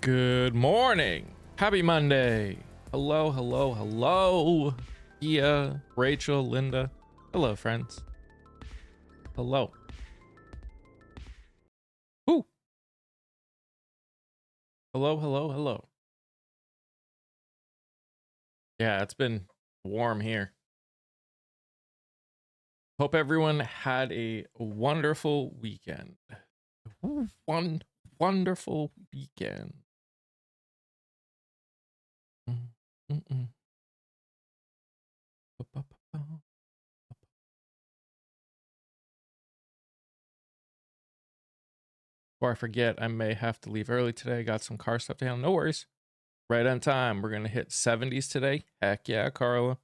Good morning. Happy Monday. Hello, hello, hello. Gia, Rachel, Linda. Hello, friends. Hello. Ooh. Hello, hello, hello. Yeah, it's been warm here. Hope everyone had a wonderful weekend. One wonderful weekend. Mm-mm. Before I forget, I may have to leave early today. I got some car stuff to handle. No worries. Right on time. We're going to hit 70s today. Heck yeah, Carla.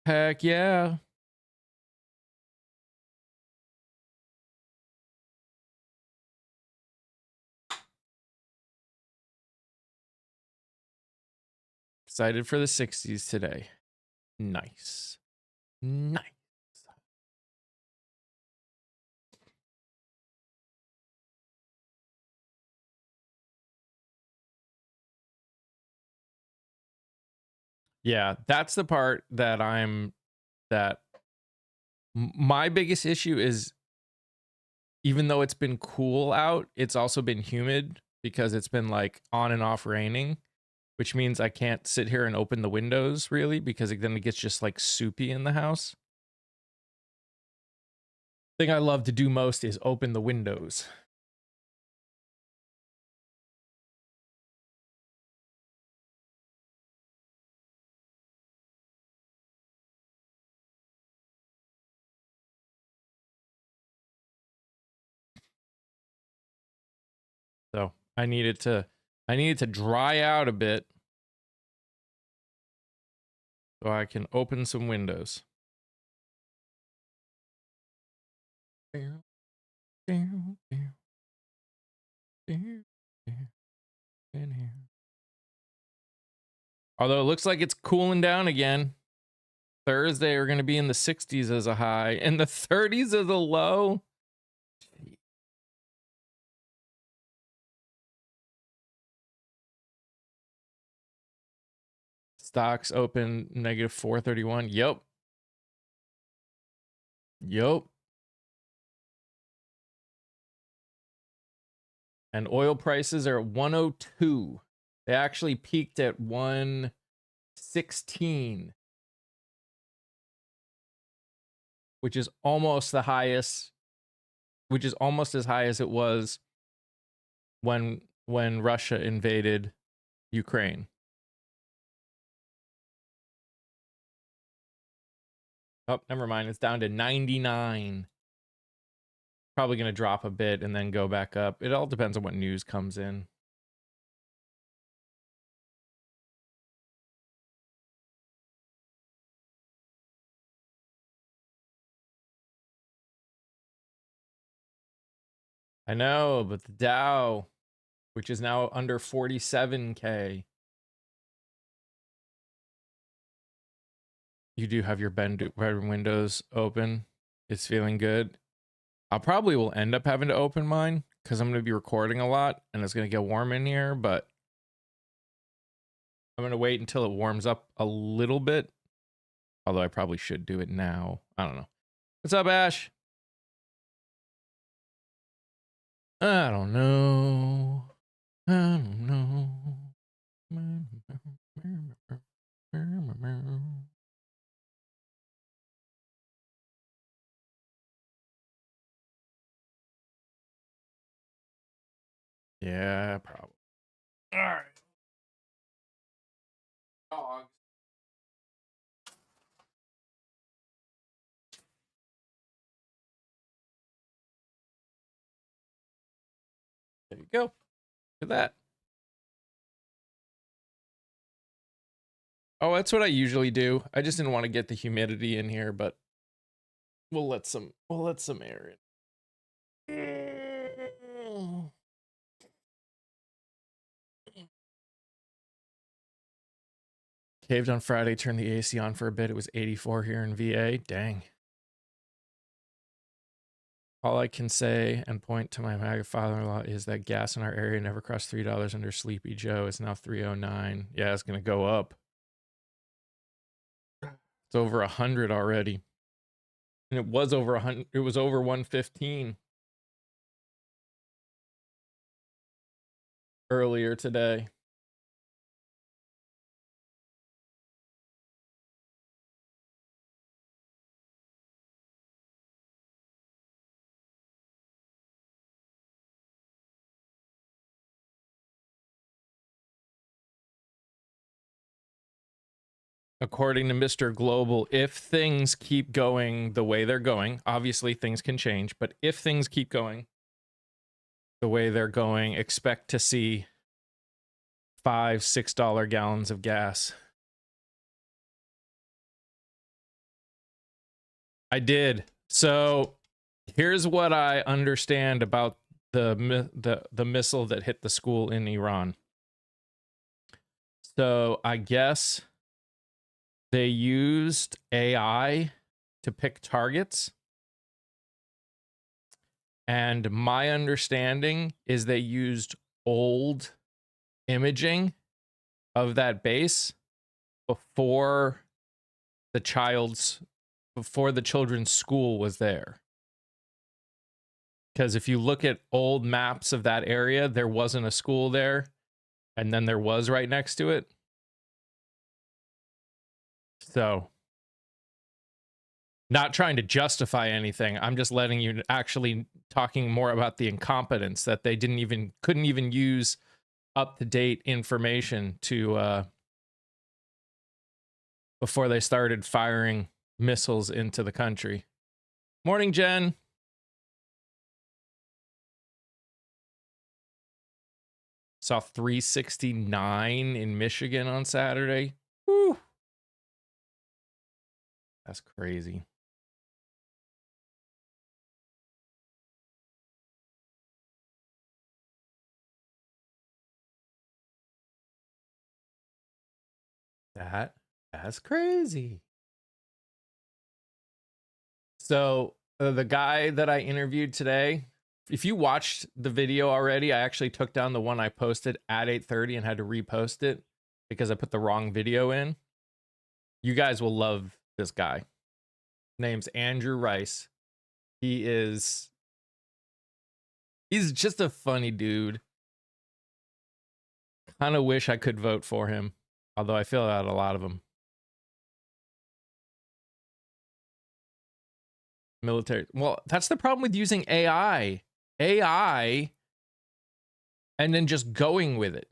Heck yeah. Excited for the 60s today. Nice. Nice. Yeah, that's the part that my biggest issue is, even though it's been cool out, it's also been humid because it's been like on and off raining, which means I can't sit here and open the windows really, because then it gets just like soupy in the house. Thing I love to do most is open the windows. So I needed to dry out a bit so I can open some windows. Although it looks like it's cooling down again. Thursday we're going to be in the 60s as a high and the 30s as a low. Stocks open negative 431. Yep. And oil prices are at 102. They actually peaked at 116, which is almost the highest, which is almost as high as it was when Russia invaded Ukraine. Oh, never mind. It's down to 99. Probably going to drop a bit and then go back up. It all depends on what news comes in. I know, but the Dow, which is now under 47K. You do have your bedroom windows open. It's feeling good. I probably will end up having to open mine because I'm going to be recording a lot and it's going to get warm in here, but I'm going to wait until it warms up a little bit. Although I probably should do it now. I don't know. What's up, Ash? I don't know. I don't know. Yeah, probably. All right. Dogs. There you go. Look at that. Oh, that's what I usually do. I just didn't want to get the humidity in here, but we'll let some air in. Caved on Friday, turned the AC on for a bit. It was 84 here in VA. Dang. All I can say and point to my MAGA father-in-law is that gas in our area never crossed $3 under Sleepy Joe. It's now $3.09. Yeah, it's gonna go up. It's over 100 already. And it was over 100. It was over 115 earlier today. According to Mr. Global, if things keep going the way they're going, obviously things can change, but if things keep going the way they're going, expect to see $5-6 gallons of gas. I did. So here's what I understand about the missile that hit the school in Iran. So I guess they used AI to pick targets. And my understanding is they used old imaging of that base before the children's school was there. Because if you look at old maps of that area, there wasn't a school there, and then there was right next to it. So, not trying to justify anything. I'm just letting you actually talking more about the incompetence that they couldn't even use up-to-date information to before they started firing missiles into the country. Morning, Jen. Saw 369 in Michigan on Saturday. Woo. That's crazy. That's crazy. So the guy that I interviewed today, if you watched the video already, I actually took down the one I posted at 8:30 and had to repost it because I put the wrong video in. You guys will love this guy. Name's Andrew Rice. He's just a funny dude. Kind of wish I could vote for him, although I feel out a lot of them. Military. Well, that's the problem with using AI. AI and then just going with it.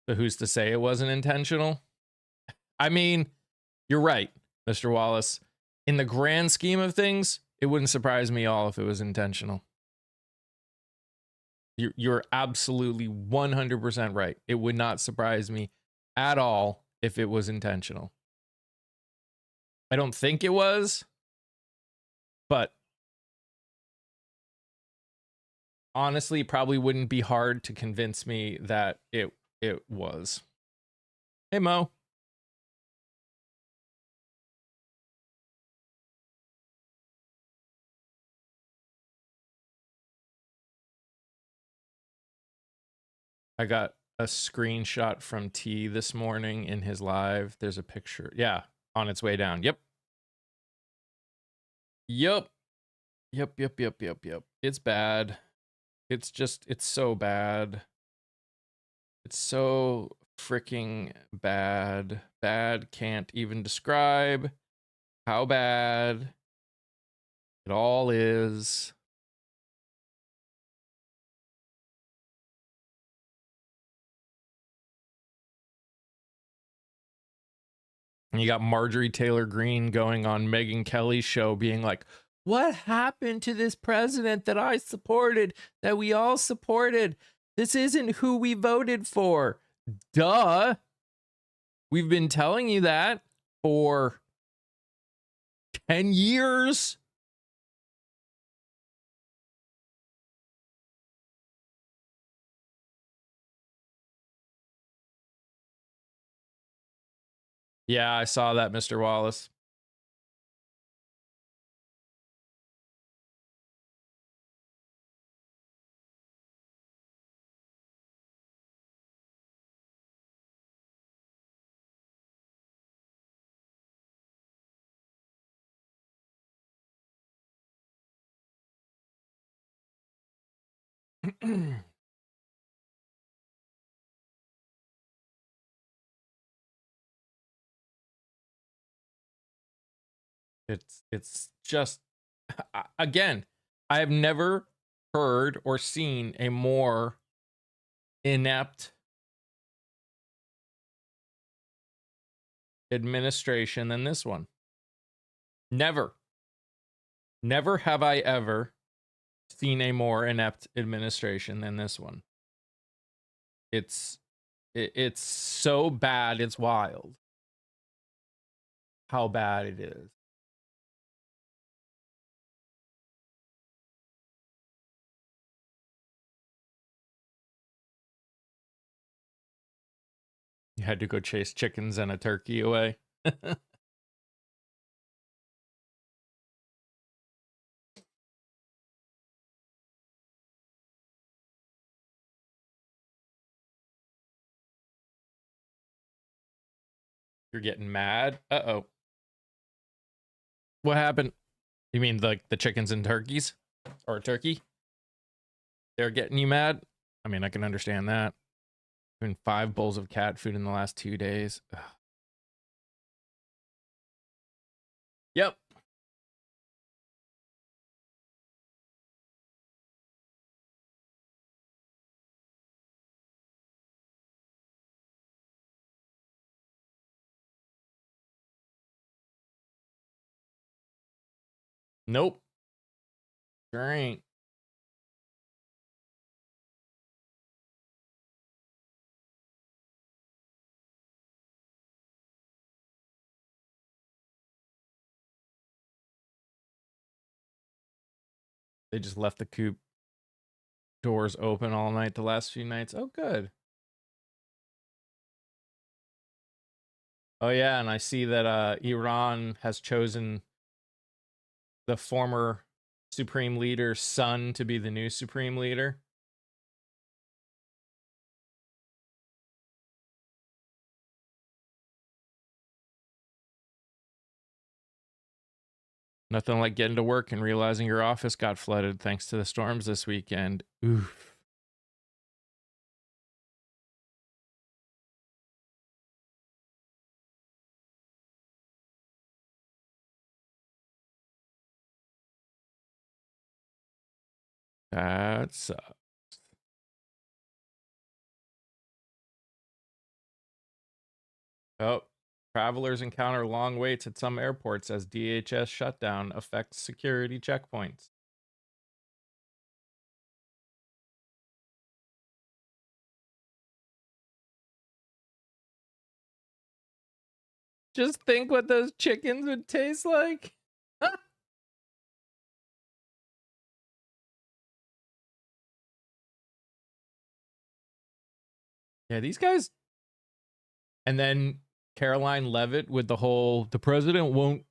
So who's to say it wasn't intentional? I mean, you're right, Mr. Wallace. In the grand scheme of things, it wouldn't surprise me all if it was intentional. You're absolutely 100% right. It would not surprise me at all if it was intentional. I don't think it was, but honestly, it probably wouldn't be hard to convince me that it was. Hey, Mo. I got a screenshot from T this morning in his live. There's a picture. Yeah, on its way down. Yep. Yep. It's bad. It's so bad. It's so freaking bad. Bad can't even describe how bad it all is. And you got Marjorie Taylor Greene going on Megyn Kelly's show being like, what happened to this president that I supported, that we all supported? This isn't who we voted for. Duh. We've been telling you that for 10 years. Yeah, I saw that, Mr. Wallace. It's just again, I have never heard or seen a more inept administration than this one. Never. Never have I ever seen a more inept administration than this one. It's so bad, it's wild how bad it is. You had to go chase chickens and a turkey away. You're getting mad? Uh-oh. What happened? You mean like the chickens and turkeys? Or turkey? They're getting you mad? I mean, I can understand that. Been 5 bowls of cat food in the last 2 days. Ugh. Yep. Nope. Sure ain't. They just left the coop doors open all night the last few nights. Oh, good. Oh, yeah, and I see that Iran has chosen the former supreme leader's son to be the new supreme leader. Nothing like getting to work and realizing your office got flooded thanks to the storms this weekend. Oof. That sucks. Oh, travelers encounter long waits at some airports as DHS shutdown affects security checkpoints. Just think what those chickens would taste like. Yeah, these guys. And then Caroline Levitt with the whole the president won't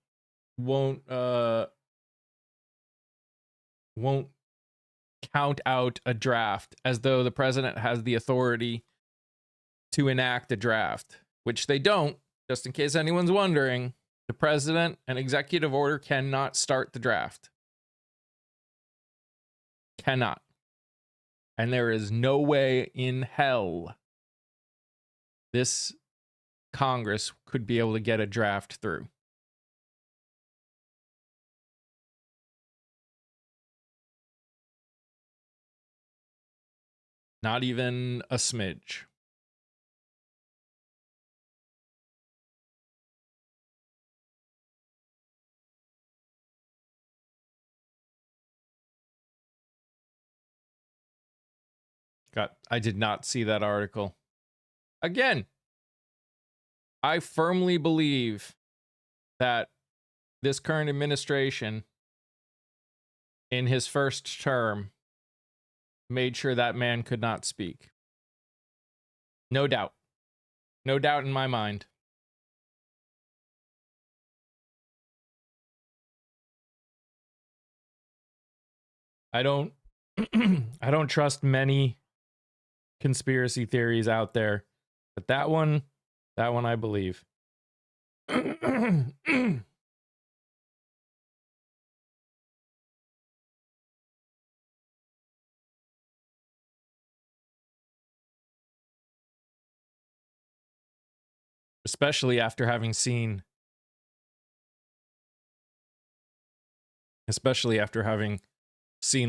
count out a draft, as though the president has the authority to enact a draft, which they don't. Just in case anyone's wondering, the president, an executive order cannot start the draft. Cannot. And there is no way in hell this Congress could be able to get a draft through. Not even a smidge. I did not see that article. Again, I firmly believe that this current administration, in his first term, made sure that man could not speak. No doubt. No doubt in my mind. I don't I don't trust many conspiracy theories out there, but that one I believe. especially after having seen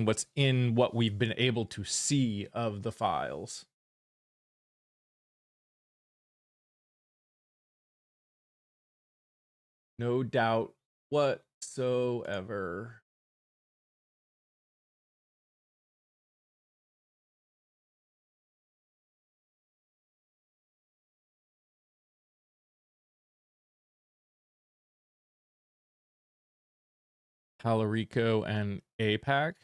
what's in what we've been able to see of the files. No doubt whatsoever. Calorico and APAC.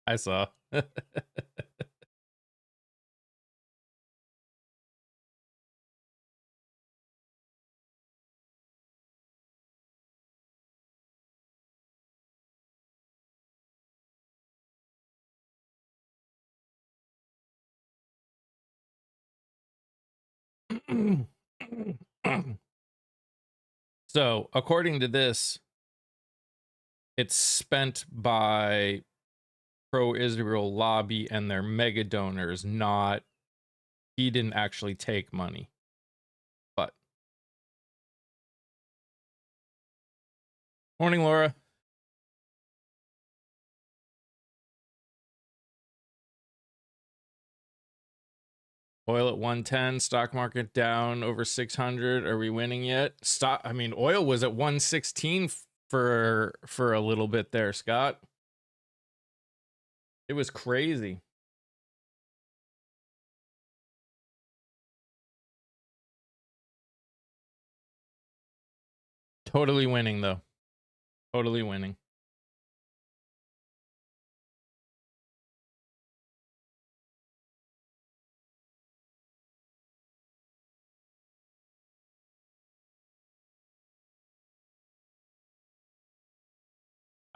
I saw. So, according to this, it's spent by pro-Israel lobby and their mega donors, not he didn't actually take money. But morning, Laura. Oil at 110, stock market down over 600. Are we winning yet? Oil was at 116 for a little bit there, Scott. It was crazy. Totally winning, though. Totally winning.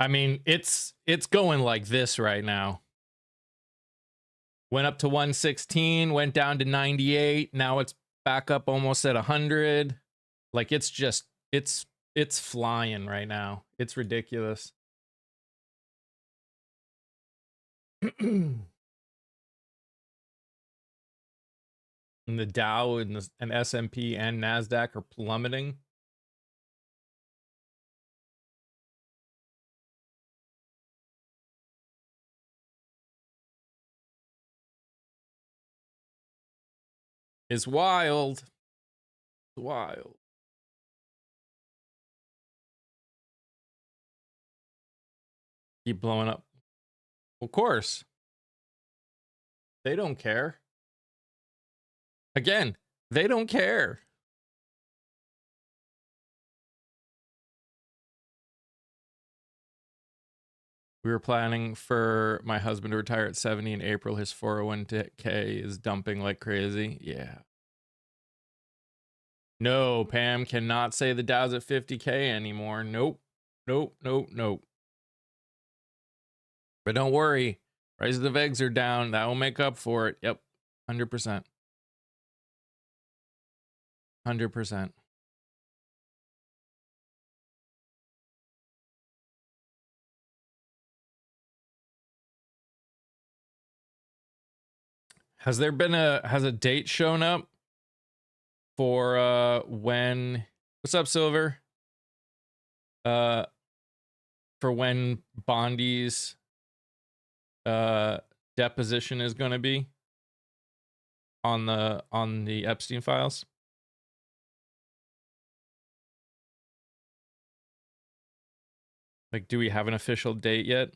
I mean, it's going like this right now. Went up to 116, went down to 98. Now it's back up almost at 100. Like it's flying right now. It's ridiculous. And the Dow and S&P and NASDAQ are plummeting. It's wild. It's wild. Keep blowing up. Of course. They don't care. Again, they don't care. We were planning for my husband to retire at 70 in April. His 401k is dumping like crazy. Yeah. No, Pam cannot say the Dow's at 50k anymore. Nope. Nope. Nope. Nope. But don't worry. Prices of eggs are down. That will make up for it. Yep. 100%. 100%. Has a date shown up for when what's up, Silver? For when Bondi's deposition is going to be on the Epstein files? Like, do we have an official date yet?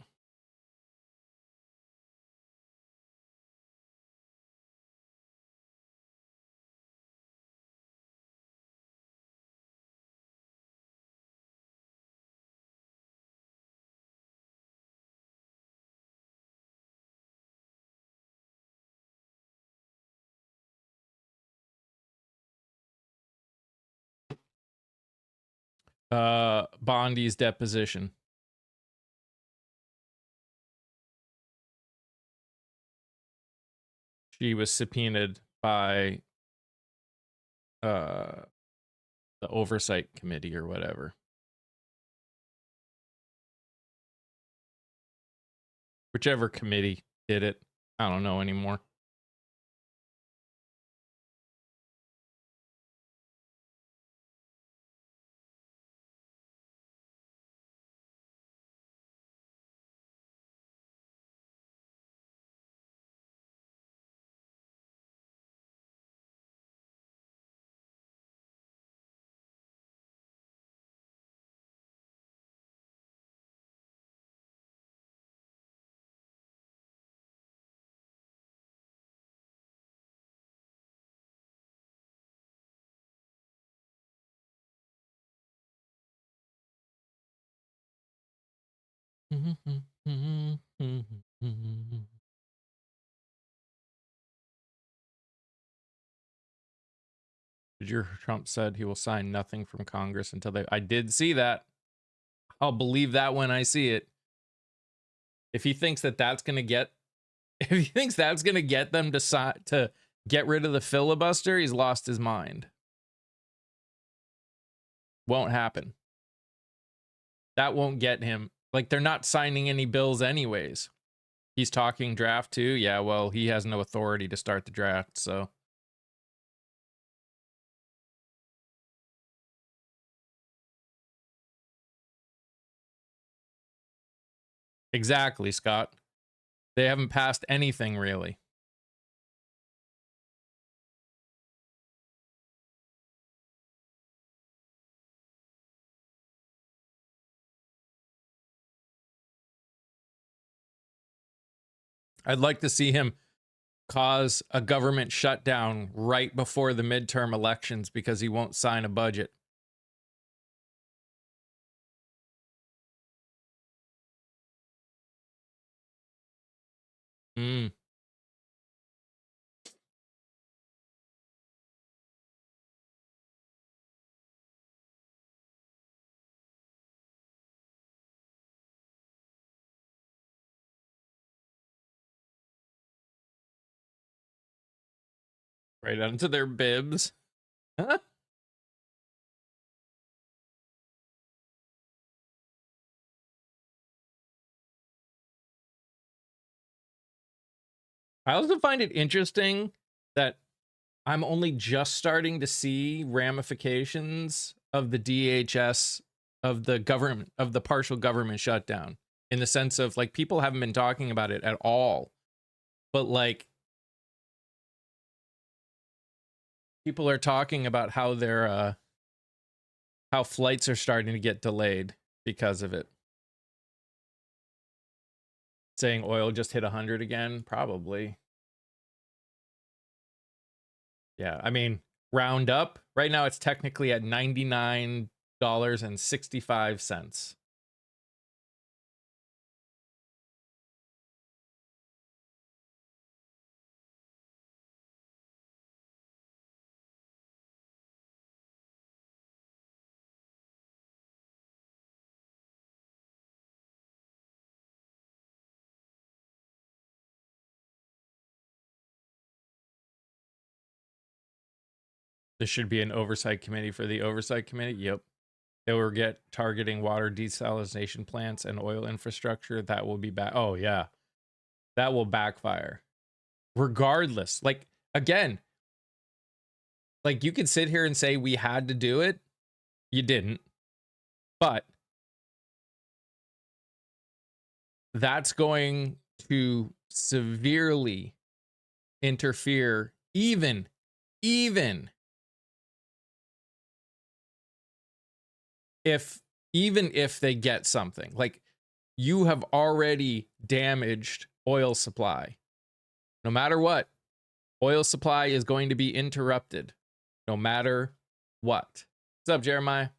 Bondi's deposition. She was subpoenaed by the oversight committee or whatever. Whichever committee did it. I don't know anymore. Trump said he will sign nothing from Congress until they. I did see that. I'll believe that when I see it. If he thinks that that's going to get, if he thinks that's going to get them to get rid of the filibuster, he's lost his mind. Won't happen. That won't get him. Like, they're not signing any bills anyways. He's talking draft too. Yeah, well, he has no authority to start the draft, so. Exactly, Scott. They haven't passed anything really. I'd like to see him cause a government shutdown right before the midterm elections because he won't sign a budget. Right onto their bibs. Huh? I also find it interesting that I'm only just starting to see ramifications of the DHS, of the government, of the partial government shutdown, in the sense of, like, people haven't been talking about it at all. But, like, people are talking about how their how flights are starting to get delayed because of it. Saying oil just hit 100 again, probably. Yeah, I mean, round up. Right now it's technically at $99.65. This should be an oversight committee for the oversight committee. Yep. They will get targeting water desalination plants and oil infrastructure. That will be back. Oh, yeah. That will backfire. Regardless. Like, again, like, you could sit here and say we had to do it. You didn't. But that's going to severely interfere, even if they get something. Like, you have already damaged oil supply. No matter what, oil supply is going to be interrupted, no matter what. What's up, Jeremiah?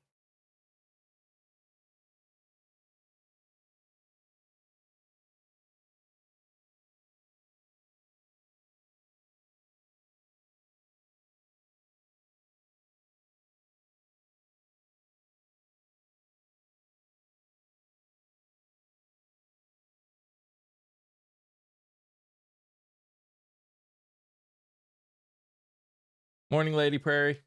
Morning, Lady Prairie.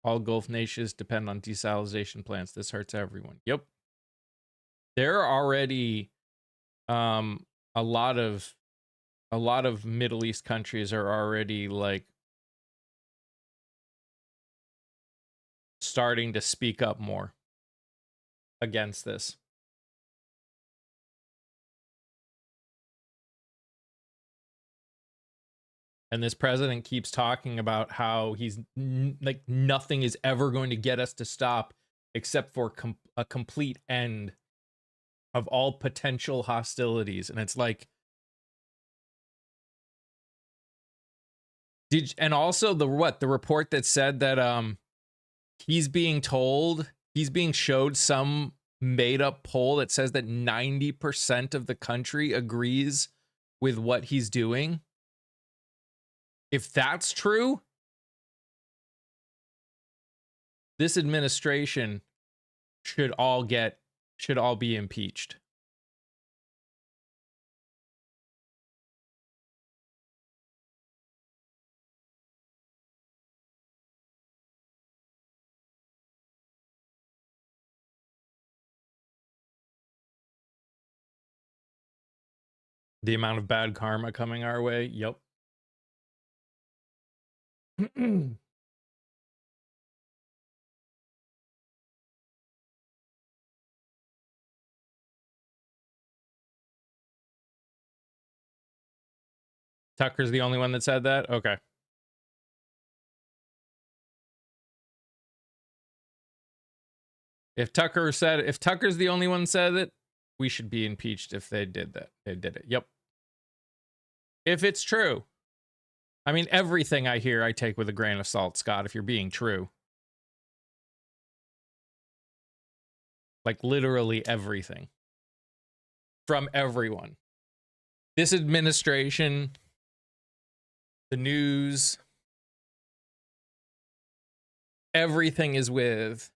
All Gulf nations depend on desalination plants. This hurts everyone. Yep. There are already a lot of Middle East countries are already like starting to speak up more against this. And this president keeps talking about how he's like, nothing is ever going to get us to stop except for a complete end of all potential hostilities. And it's like, and also the report that said that he's being showed some made up poll that says that 90% of the country agrees with what he's doing. If that's true, this administration should all be impeached. The amount of bad karma coming our way. Yep. Tucker's the only one that said that? Okay. If Tucker's the only one that said it, we should be impeached if they did that. They did it. Yep. If it's true. I mean, everything I hear I take with a grain of salt, Scott, if you're being true. Like, literally everything. From everyone. This administration, the news, everything is with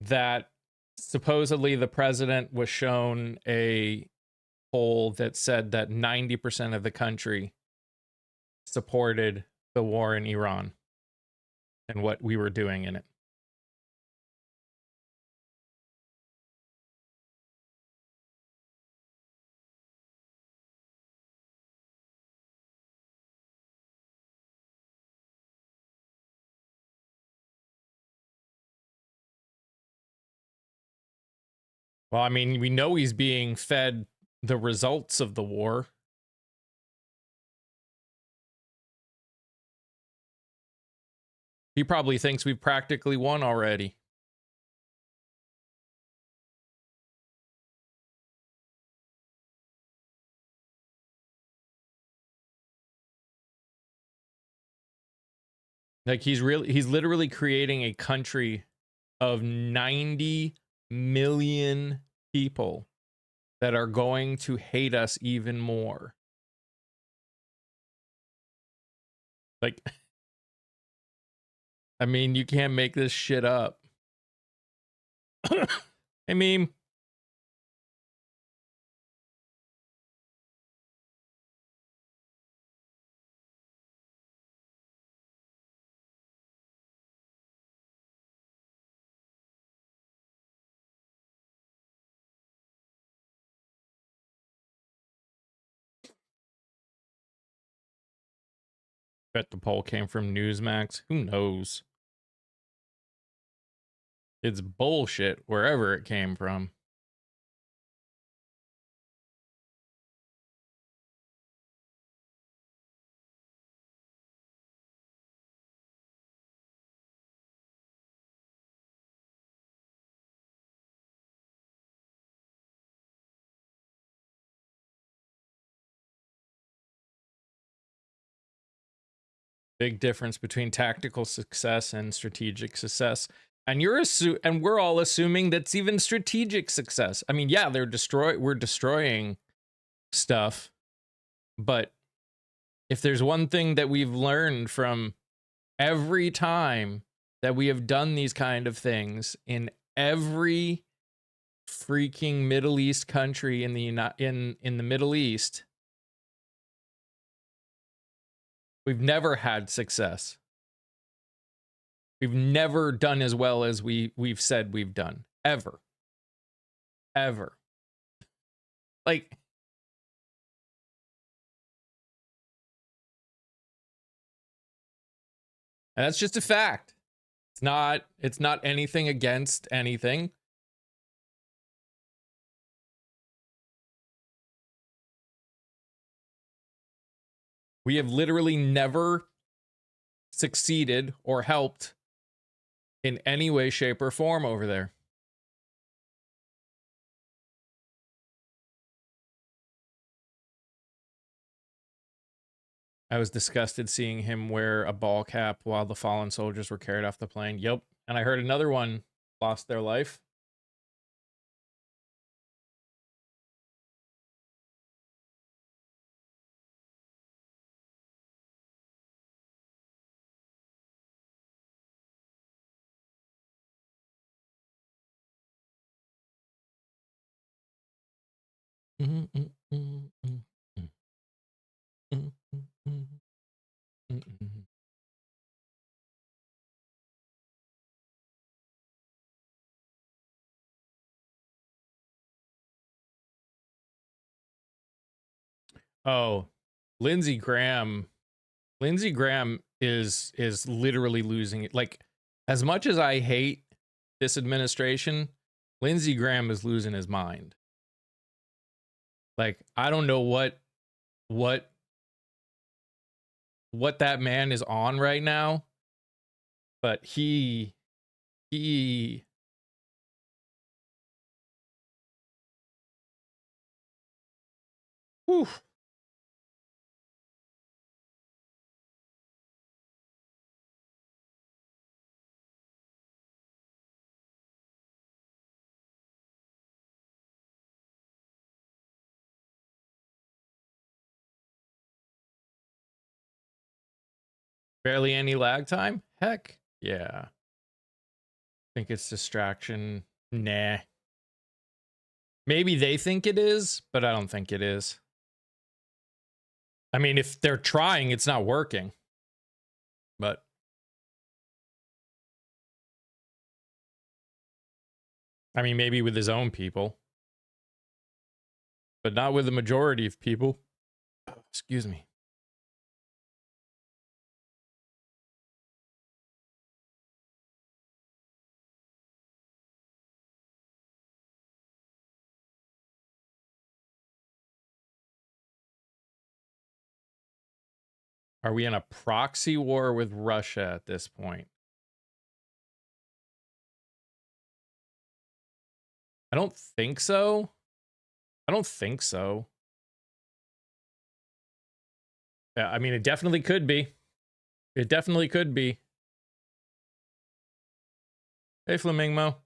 that supposedly the president was shown a poll that said that 90% of the country supported the war in Iran and what we were doing in it. Well, I mean, we know he's being fed the results of the war. He probably thinks we've practically won already. Like, he's literally creating a country of 90 million people that are going to hate us even more. Like, I mean, you can't make this shit up. I mean, Bet the poll came from Newsmax. Who knows? It's bullshit wherever it came from. Big difference between tactical success and strategic success. And we're all assuming that's even strategic success. I mean, yeah, we're destroying stuff, but if there's one thing that we've learned from every time that we have done these kind of things in every freaking Middle East country in the Middle East, we've never had success. We've never done as well as we've said we've done. Ever. Like, and that's just a fact. It's not anything against anything. We have literally never succeeded or helped in any way, shape, or form over there. I was disgusted seeing him wear a ball cap while the fallen soldiers were carried off the plane. Yep. And I heard another one lost their life. Oh, Lindsey Graham is literally losing it. Like, as much as I hate this administration, Lindsey Graham is losing his mind. Like, I don't know what that man is on right now, but he whew. Barely any lag time? Heck yeah. Think it's distraction. Nah. Maybe they think it is, but I don't think it is. I mean, if they're trying, it's not working. But I mean, maybe with his own people, but not with the majority of people. Excuse me. Are we in a proxy war with Russia at this point? I don't think so. I don't think so. Yeah, I mean, it definitely could be. It definitely could be. Hey, Flamingo.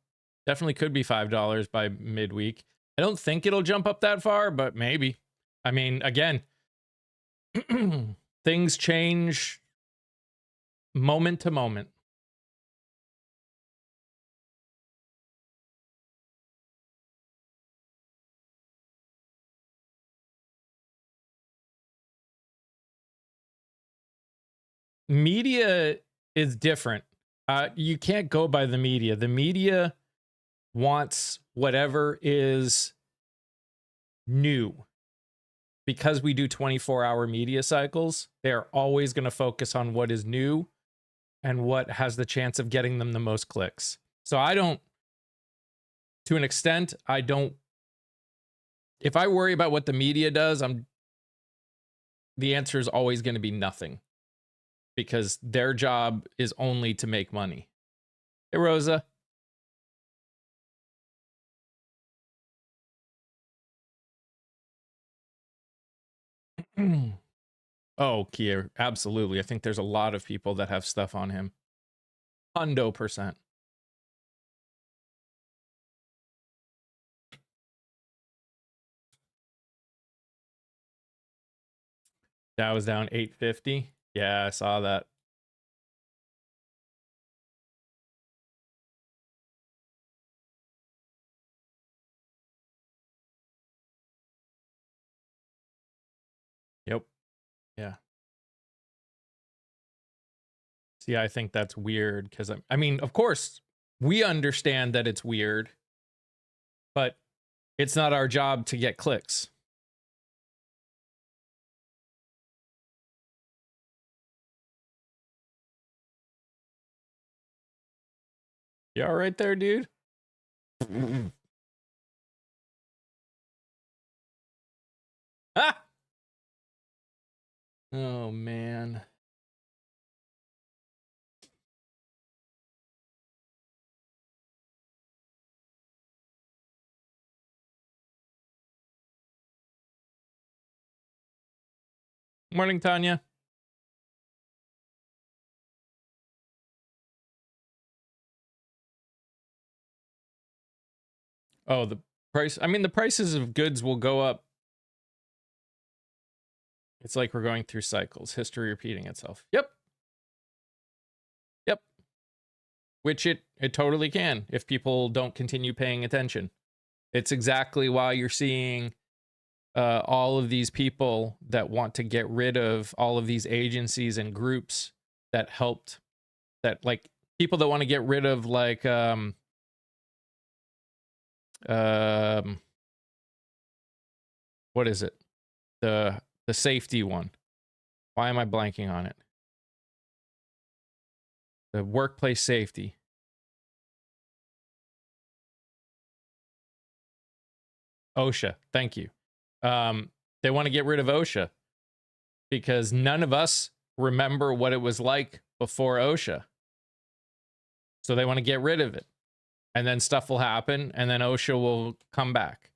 Definitely could be $5 by midweek. I don't think it'll jump up that far, but maybe. I mean, again, things change moment to moment. Media is different. You can't go by the media. The media wants whatever is new because we do 24-hour media cycles, they're always going to focus on what is new and what has the chance of getting them the most clicks. So I don't, to an extent, I don't, if I worry about what the media does, the answer is always going to be nothing, because their job is only to make money. Hey, Rosa. Oh, Kia, absolutely. I think there's a lot of people that have stuff on him. 100%. That was down 850. Yeah, I saw that. Yep. Yeah. See, I think that's weird because I mean, of course, we understand that it's weird, but it's not our job to get clicks. You all right there, dude? Ah! Oh, man. Morning, Tanya. Oh, the price. I mean, the prices of goods will go up. It's like we're going through cycles, history repeating itself. Yep. Yep. Which it totally can if people don't continue paying attention. It's exactly why you're seeing all of these people that want to get rid of all of these agencies and groups that helped, that like people that want to get rid of like what is it, the safety one, why am I blanking on it, the workplace safety, OSHA, thank you. They want to get rid of OSHA because none of us remember what it was like before OSHA. So they want to get rid of it. And then stuff will happen and then OSHA will come back.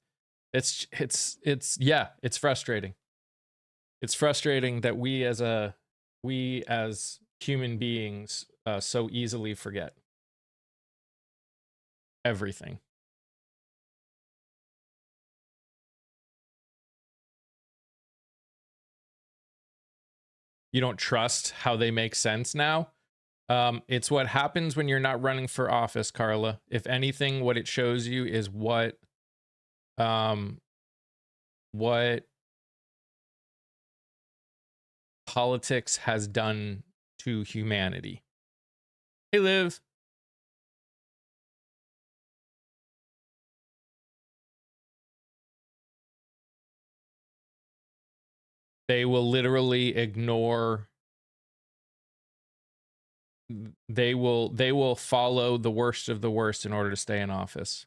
It's yeah, it's frustrating. It's frustrating that we as human beings so easily forget everything. You don't trust how they make sense now. It's what happens when you're not running for office, Carla. If anything, what it shows you is what politics has done to humanity. Hey, Liv. They will literally ignore, they will follow the worst of the worst in order to stay in office.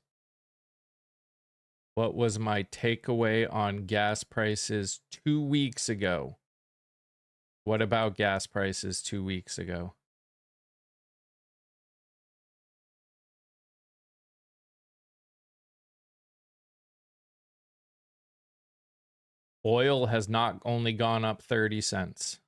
What was my takeaway on gas prices 2 weeks ago? What about gas prices 2 weeks ago? Oil has not only gone up 30 cents.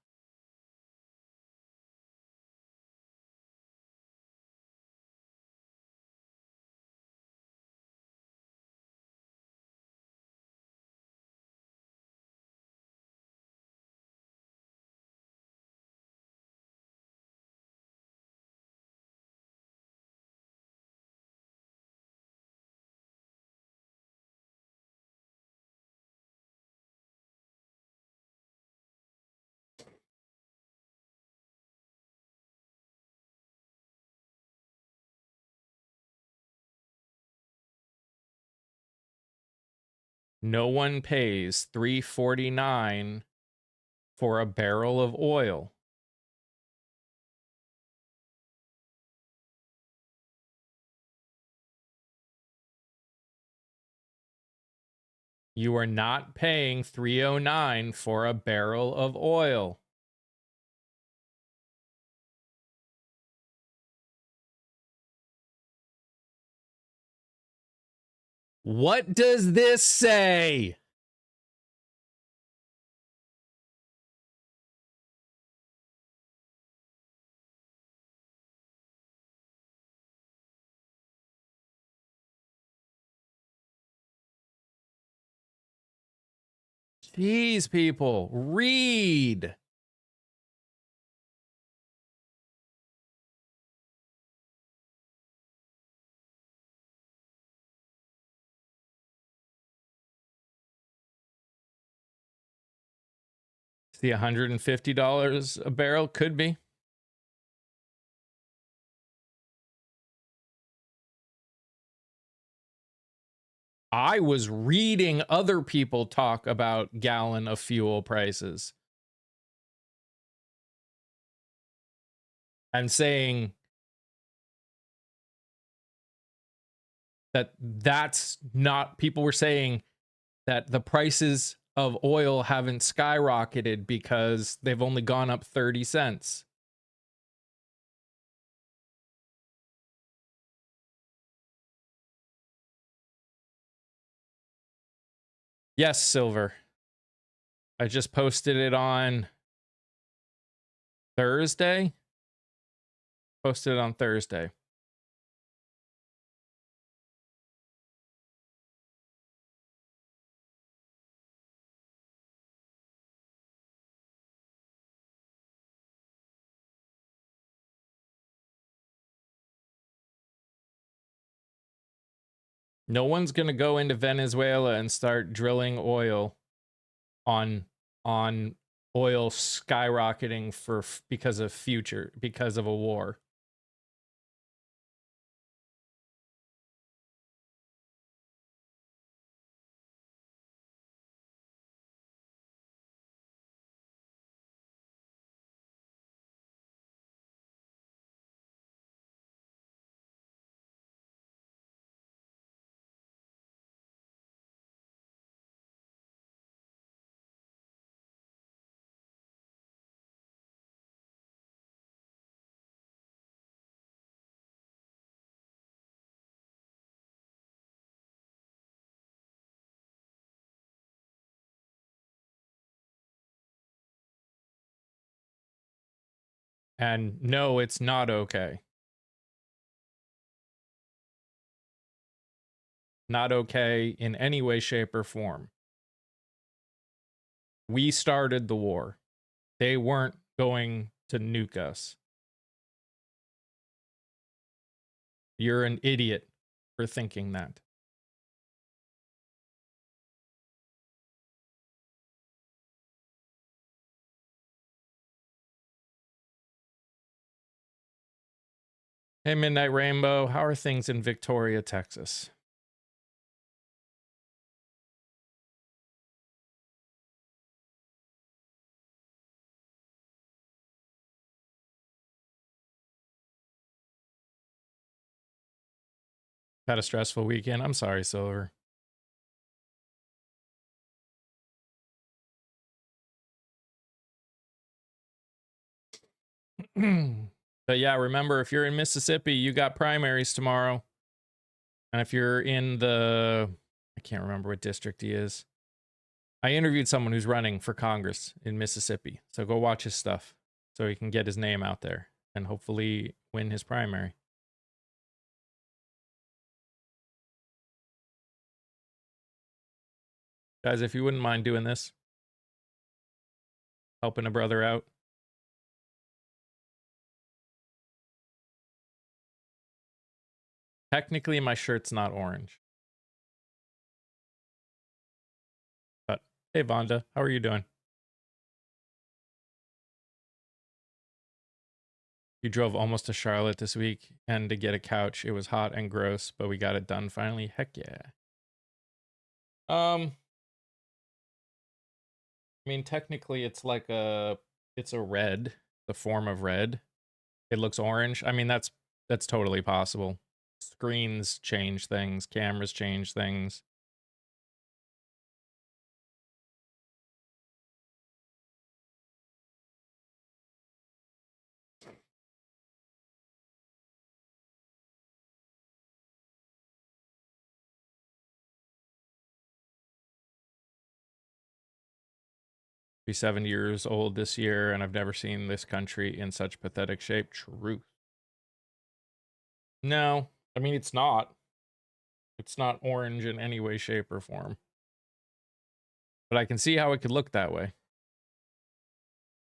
No one pays $3.49 for a barrel of oil. You are not paying $3.09 for a barrel of oil. What does this say? Jeez, people, read. It's the $150 a barrel, could be. I was reading other people talk about gallon of fuel prices and saying that that's not, people were saying that the prices of oil haven't skyrocketed because they've only gone up 30 cents. Yes, Silver. I just posted it on Thursday. Posted it on Thursday. No one's going to go into Venezuela and start drilling oil on oil skyrocketing because of a war. And no, it's not okay. Not okay in any way, shape, or form. We started the war. They weren't going to nuke us. You're an idiot for thinking that. Hey, Midnight Rainbow, how are things in Victoria, Texas? Had a stressful weekend. I'm sorry, Silver. But yeah, remember, if you're in Mississippi, you got primaries tomorrow. And if you're in I can't remember what district he is. I interviewed someone who's running for Congress in Mississippi. So go watch his stuff so he can get his name out there and hopefully win his primary. Guys, if you wouldn't mind doing this, helping a brother out. Technically, my shirt's not orange. But hey, Vonda, how are you doing? You drove almost to Charlotte this week and to get a couch. It was hot and gross, but we got it done finally. Heck yeah. I mean, technically, it's a red, the form of red. It looks orange. I mean, that's totally possible. Screens change things, cameras change things. Be 70 years old this year, and I've never seen this country in such pathetic shape. Truth. No, I mean, it's not. It's not orange in any way, shape, or form. But I can see how it could look that way.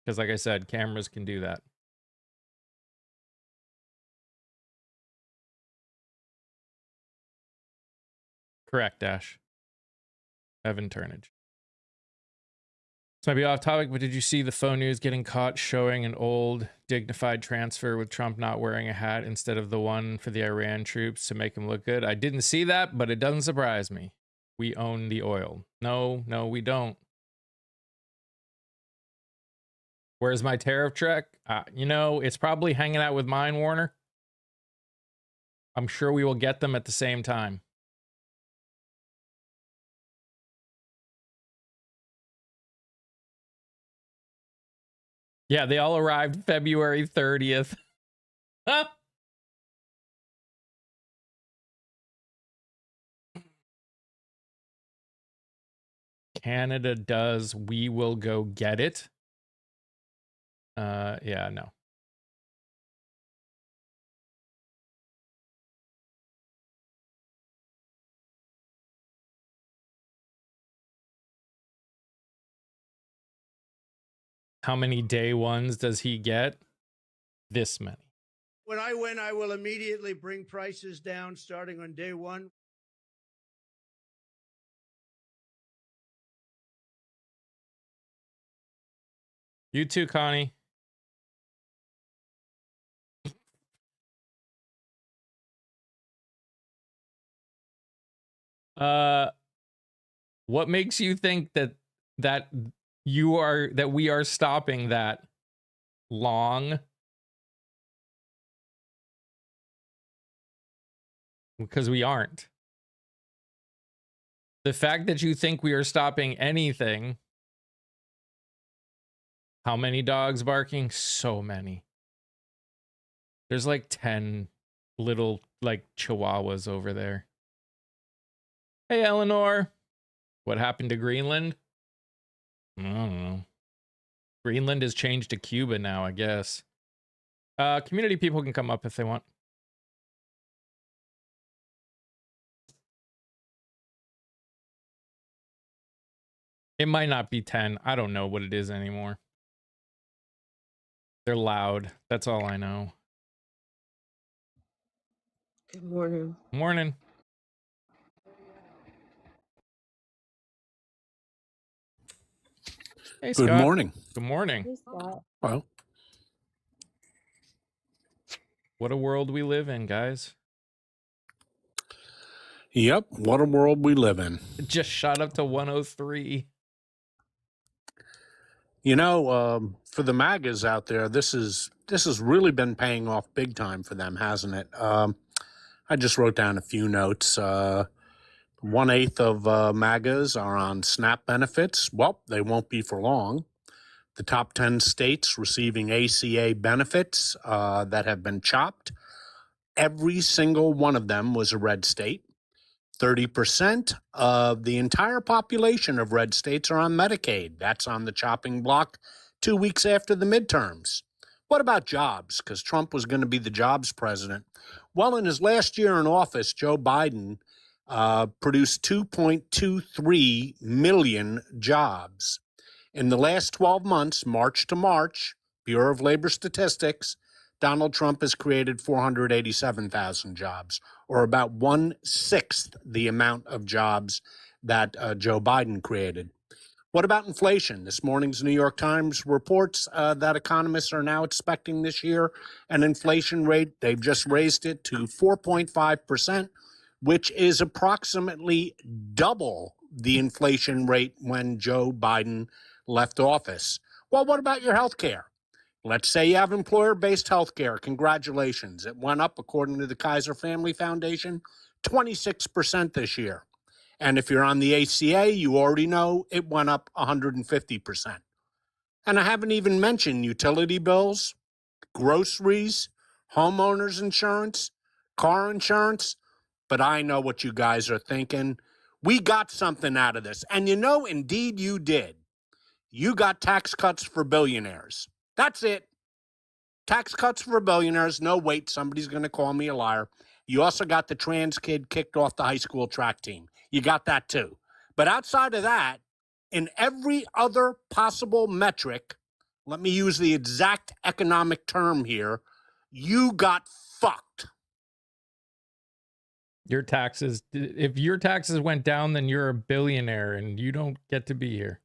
Because like I said, cameras can do that. Correct, Dash. Evan Turnage. This might be off topic, but did you see the phone news getting caught showing an old dignified transfer with Trump not wearing a hat instead of the one for the Iran troops to make him look good? I didn't see that, but it doesn't surprise me. We own the oil. No, we don't. Where's my tariff check? It's probably hanging out with mine, Warner. I'm sure we will get them at the same time. Yeah, they all arrived February 30th. Canada does. We will go get it. Yeah, no. How many day ones does he get? This many. When I win, I will immediately bring prices down starting on day one. You too, Connie. What makes you think that we are stopping that long? Because we aren't. The fact that you think we are stopping anything. How many dogs barking? So many. There's like 10 little like chihuahuas over there. Hey, Eleanor. What happened to Greenland? I don't know. Greenland has changed to Cuba now, I guess. Community people can come up if they want. It might not be 10. I don't know what it is anymore. They're loud. That's all I know. Good morning. Morning. Hey, Scott. Good morning. Good morning. Hey, Scott. Well, What a world we live in, guys. yep. What a world we live in. It just shot up to 103. For the MAGAs out there, this has really been paying off big time for them, hasn't it? I just wrote down a few notes. 1/8 of MAGAs are on SNAP benefits. Well, they won't be for long. The top 10 states receiving ACA benefits that have been chopped, every single one of them was a red state. 30% of the entire population of red states are on Medicaid. That's on the chopping block 2 weeks after the midterms. What about jobs? Because Trump was going to be the jobs president. Well, in his last year in office, Joe Biden produced 2.23 million jobs. In the last 12 months, March to March, Bureau of Labor Statistics, Donald Trump has created 487,000 jobs, or about 1/6 the amount of jobs that Joe Biden created. What about inflation? This morning's New York Times reports that economists are now expecting this year an inflation rate, they've just raised it to 4.5%, which is approximately double the inflation rate when Joe Biden left office. Well, what about your health care? Let's say you have employer-based health care. Congratulations. It went up, according to the Kaiser Family Foundation, 26% this year. And if you're on the ACA, you already know it went up 150%. And I haven't even mentioned utility bills, groceries, homeowners insurance, car insurance. But I know what you guys are thinking. We got something out of this. And indeed you did. You got tax cuts for billionaires. That's it. Tax cuts for billionaires. No, wait, somebody's going to call me a liar. You also got the trans kid kicked off the high school track team. You got that too. But outside of that, in every other possible metric, let me use the exact economic term here, you got fucked. Your taxes, if your taxes went down, then you're a billionaire and you don't get to be here.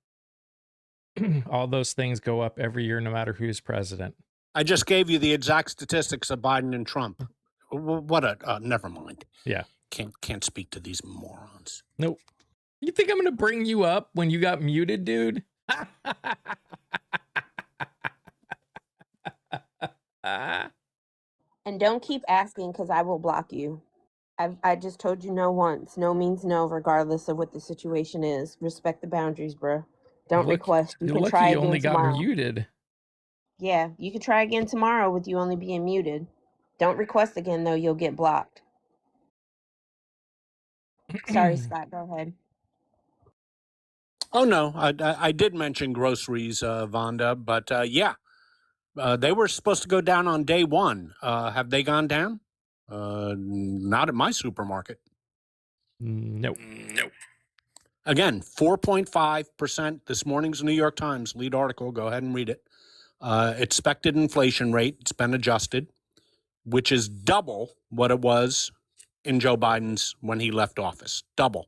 All those things go up every year, no matter who's president. I just gave you the exact statistics of Biden and Trump. What a never mind. Yeah. Can't speak to these morons. Nope. You think I'm going to bring you up when you got muted, dude? And don't keep asking because I will block you. I just told you no once. No means no, regardless of what the situation is. Respect the boundaries, bro. Don't request. You can try you again only tomorrow. got muted. Yeah, you can try again tomorrow with you only being muted. Don't request again, though. You'll get blocked. Sorry, Scott. Go ahead. Oh, no. I did mention groceries, Vonda, but yeah. They were supposed to go down on day one. Have they gone down? Not at my supermarket. Nope. Again, 4.5%. This morning's New York Times lead article. Go ahead and read it. Expected inflation rate. It's been adjusted, which is double what it was in Joe Biden's when he left office. Double.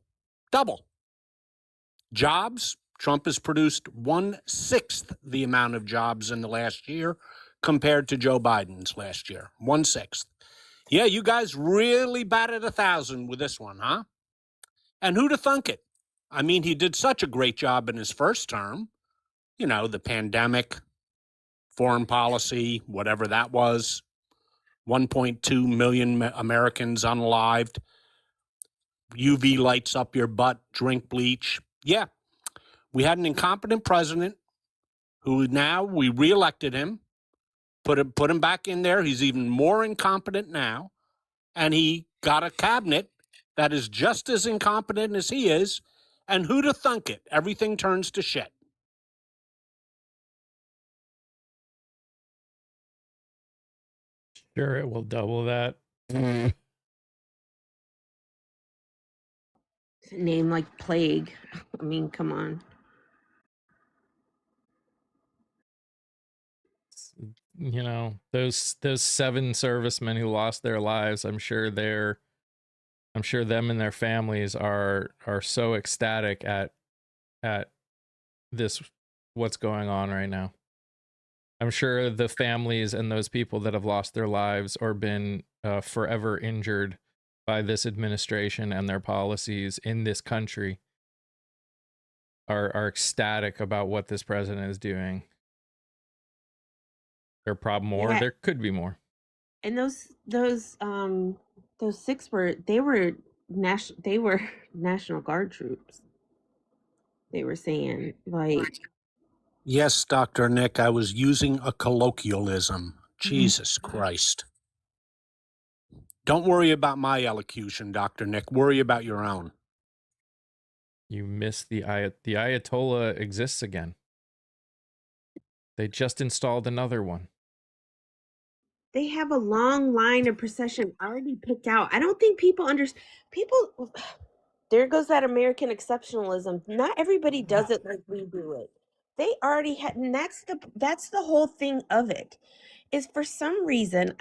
Jobs. Trump has produced 1/6 the amount of jobs in the last year compared to Joe Biden's last year. 1/6. Yeah, you guys really batted 1,000 with this one, huh? And who'd have thunk it? I mean, he did such a great job in his first term. The pandemic, foreign policy, whatever that was. 1.2 million Americans unalived. UV lights up your butt, drink bleach. Yeah, we had an incompetent president who now we reelected him, put him back in there. He's even more incompetent now. And he got a cabinet that is just as incompetent as he is. And who'd have thunk it? Everything turns to shit. Sure, it will double that. Name like plague. I mean, come on. Those 7 servicemen who lost their lives, I'm sure them and their families are so ecstatic at this, what's going on right now. I'm sure the families and those people that have lost their lives or been forever injured by this administration and their policies in this country are ecstatic about what this president is doing. There probably more. Yeah. There could be more. And those 6 were National Guard troops. They were saying, like, yes, Dr. Nick, I was using a colloquialism. Jesus Christ. Don't worry about my elocution, Dr. Nick. Worry about your own. You missed the Ayatollah exists again. They just installed another one. They have a long line of procession already picked out. I don't think people understand. There goes that American exceptionalism. Not everybody does it like we do it. They already had, and that's the whole thing of it. Is for some reason,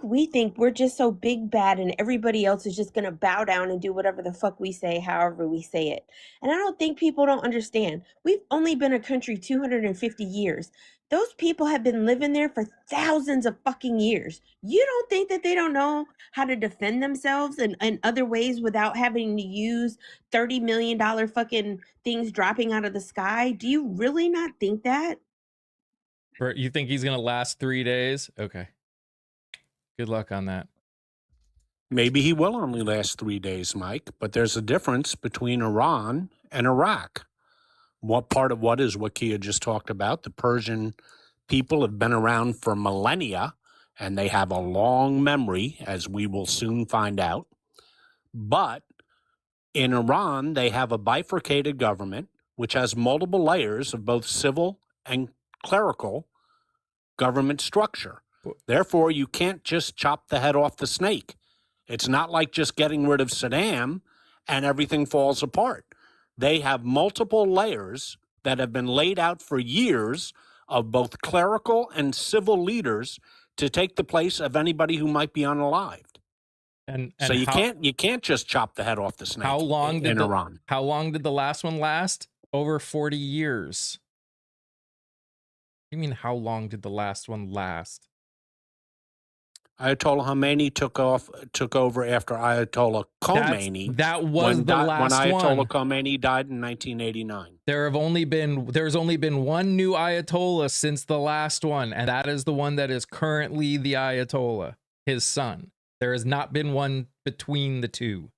we think we're just so big bad and everybody else is just going to bow down and do whatever the fuck we say, however we say it. And I don't think people don't understand. We've only been a country 250 years. Those people have been living there for thousands of fucking years. You don't think that they don't know how to defend themselves in other ways without having to use $30 million fucking things dropping out of the sky? Do you really not think that? You think he's gonna last 3 days? Okay. Good luck on that. Maybe he will only last 3 days, Mike, but there's a difference between Iran and Iraq. What part of what is what Kia just talked about? The Persian people have been around for millennia, and they have a long memory, as we will soon find out. But in Iran, they have a bifurcated government, which has multiple layers of both civil and clerical government structure. Therefore, you can't just chop the head off the snake. It's not like just getting rid of Saddam and everything falls apart. They have multiple layers that have been laid out for years of both clerical and civil leaders to take the place of anybody who might be unalived. And so you can't just chop the head off the snake. How long did Iran? How long did the last one last? Over 40 years. What do you mean, how long did the last one last? Ayatollah Khomeini took over after Ayatollah Khomeini. That was the last when Ayatollah one. Khomeini died in 1989. There's only been one new Ayatollah since the last one, and that is the one that is currently the Ayatollah, his son. There has not been one between the two.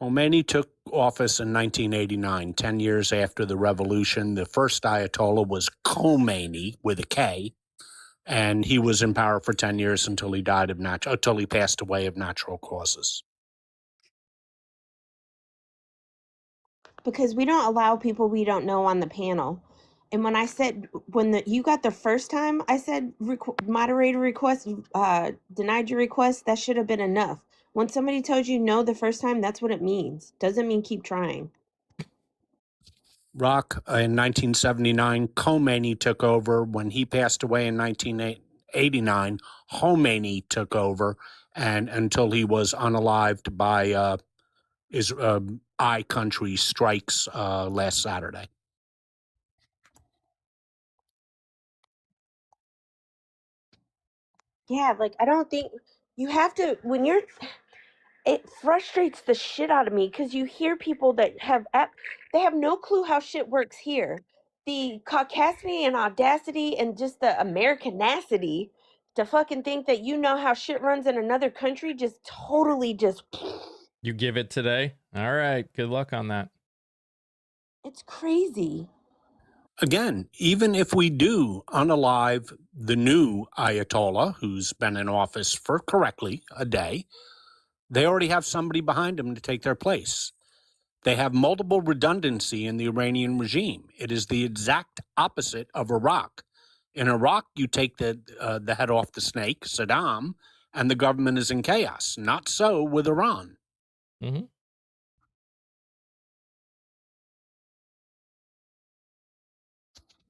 Khomeini took office in 1989, 10 years after the revolution. The first Ayatollah was Khomeini with a K, and he was in power for 10 years until he passed away of natural causes. Because we don't allow people we don't know on the panel. And when I said, you got the first time, I said moderator request, denied your request, that should have been enough. When somebody tells you no the first time, that's what it means. Doesn't mean keep trying. Rock, in 1979, Khomeini took over. When he passed away in 1989, Khomeini took over, and until he was unalived by I country strikes last Saturday. Yeah, like I don't think you have to it frustrates the shit out of me because you hear people that they have no clue how shit works here. The caucasity and audacity and just the Americanacity to fucking think that you know how shit runs in another country just totally just. You give it today? All right. Good luck on that. It's crazy. Again, even if we do unalive the new Ayatollah, who's been in office for correctly a day, they already have somebody behind him to take their place. They have multiple redundancy in the Iranian regime. It is the exact opposite of Iraq. In Iraq, you take the head off the snake, Saddam, and the government is in chaos. Not so with Iran. Mm-hmm.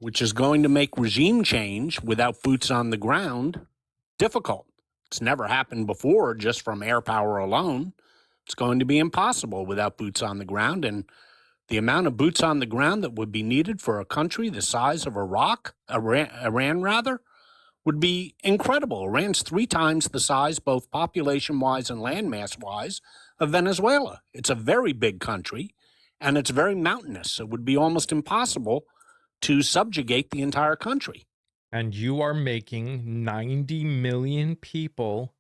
Which is going to make regime change without boots on the ground difficult. It's never happened before just from air power alone. It's going to be impossible without boots on the ground. And the amount of boots on the ground that would be needed for a country the size of Iran rather, would be incredible. Iran's 3 times the size, both population-wise and landmass-wise, of Venezuela. It's a very big country, and it's very mountainous. It would be almost impossible to subjugate the entire country. And you are making 90 million people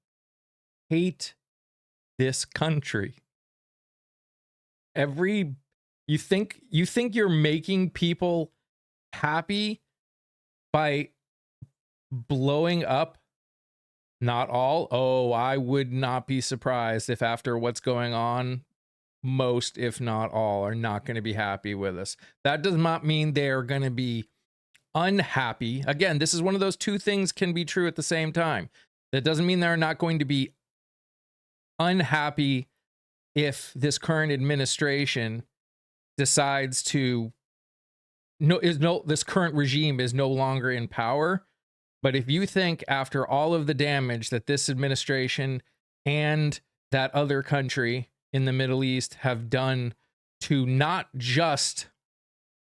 hate this country. You think you're making people happy by blowing up? Not all. Oh, I would not be surprised if after what's going on, most, if not all, are not going to be happy with us. That does not mean they're going to be unhappy. Again, this is one of those two things can be true at the same time. That doesn't mean they're not going to be unhappy if this current administration decides to this current regime is no longer in power. But if you think after all of the damage that this administration and that other country in the Middle East have done to not just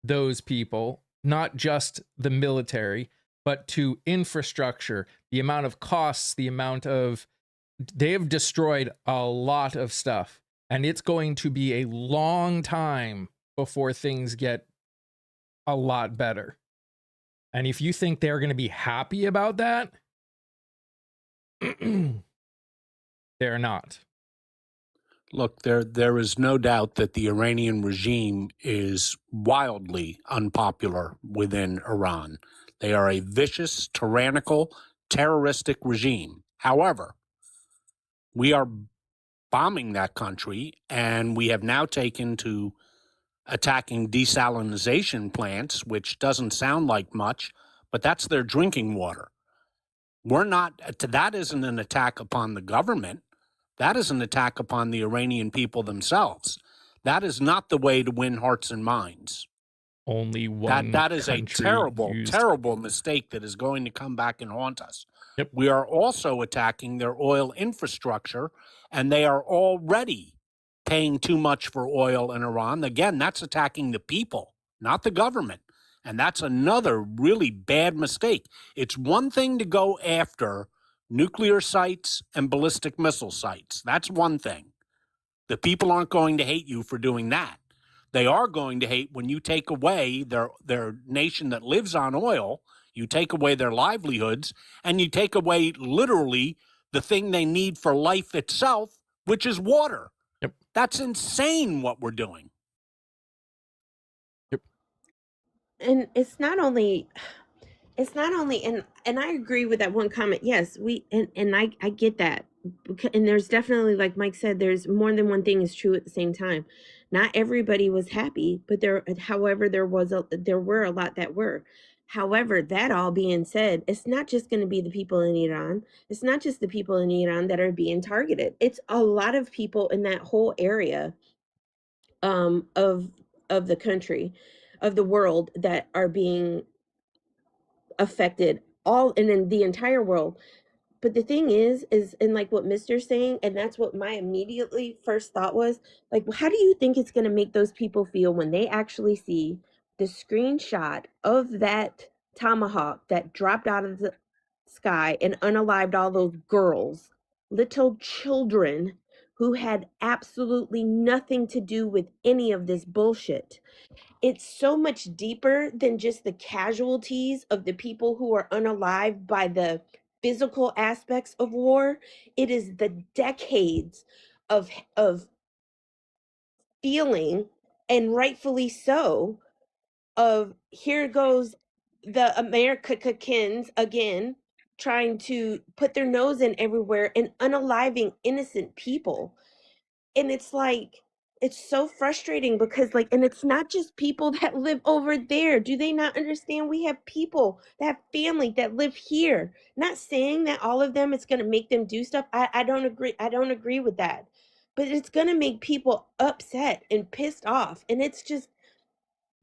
those people, not just the military, but to infrastructure, the amount of costs, the amount of, they have destroyed a lot of stuff. And it's going to be a long time before things get a lot better. And if you think they're going to be happy about that, they're not. Look, there is no doubt that the Iranian regime is wildly unpopular within Iran. They are a vicious, tyrannical, terroristic regime. However, we are bombing that country, and we have now taken to attacking desalination plants, which doesn't sound like much, but that's their drinking water. We're not, that isn't an attack upon the government. That is an attack upon the Iranian people themselves. That is not the way to win hearts and minds. Only one That is a country terrible, used- terrible mistake that is going to come back and haunt us. Yep. We are also attacking their oil infrastructure, and they are already paying too much for oil in Iran. Again, that's attacking the people, not the government. And that's another really bad mistake. It's one thing to go after nuclear sites and ballistic missile sites. That's one thing. The people aren't going to hate you for doing that. They are going to hate when you take away their nation that lives on oil, you take away their livelihoods, and you take away literally the thing they need for life itself, which is water. Yep. That's insane what we're doing. And it's not only and I agree with that one comment. Yes, I get that. And there's definitely, like Mike said, there's more than one thing is true at the same time. Not everybody was happy, but there were a lot that were. However, that all being said, it's not just going to be the people in Iran. It's not just the people in Iran that are being targeted. It's a lot of people in that whole area of the country, of the world, that are being affected, all and in the entire world. But the thing is and like what Mr's saying, and that's what my immediately first thought was, like, how do you think it's going to make those people feel when they actually see the screenshot of that tomahawk that dropped out of the sky and unalived all those girls, little children who had absolutely nothing to do with any of this bullshit? It's so much deeper than just the casualties of the people who are unalived by the physical aspects of war. It is the decades of feeling, and rightfully so, of here goes the Americans again, trying to put their nose in everywhere and unaliving innocent people. And it's like, it's so frustrating because, like, and it's not just people that live over there. Do they not understand we have people that have family that live here? Not saying that all of them, it's going to make them do stuff. I don't agree. I don't agree with that. But it's going to make people upset and pissed off. And it's just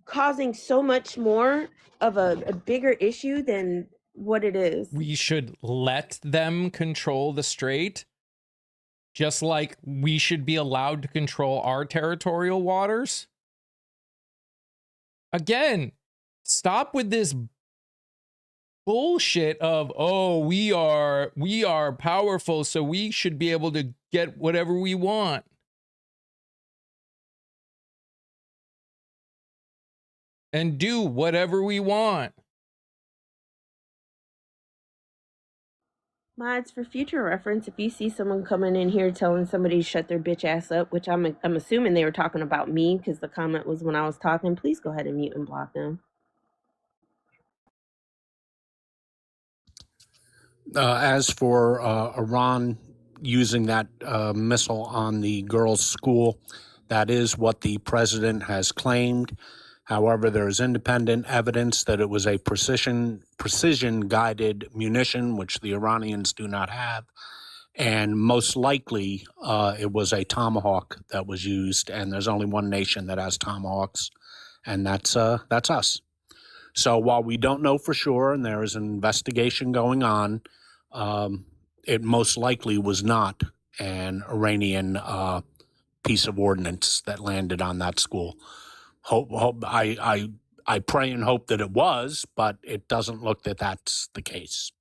causing so much more of a bigger issue than what it is. We should let them control the strait, just like we should be allowed to control our territorial waters. Again, stop with this bullshit of, oh, we are powerful, so we should be able to get whatever we want. And do whatever we want. Mods, for future reference, if you see someone coming in here telling somebody to shut their bitch ass up, which I'm assuming they were talking about me because the comment was when I was talking, please go ahead and mute and block them. As for Iran using that missile on the girls' school, that is what the president has claimed. However, there is independent evidence that it was a precision-guided munition, which the Iranians do not have. And most likely, it was a tomahawk that was used. And there's only one nation that has tomahawks, and that's us. So while we don't know for sure, and there is an investigation going on, it most likely was not an Iranian piece of ordnance that landed on that school. I pray and hope that it was, but it doesn't look that that's the case.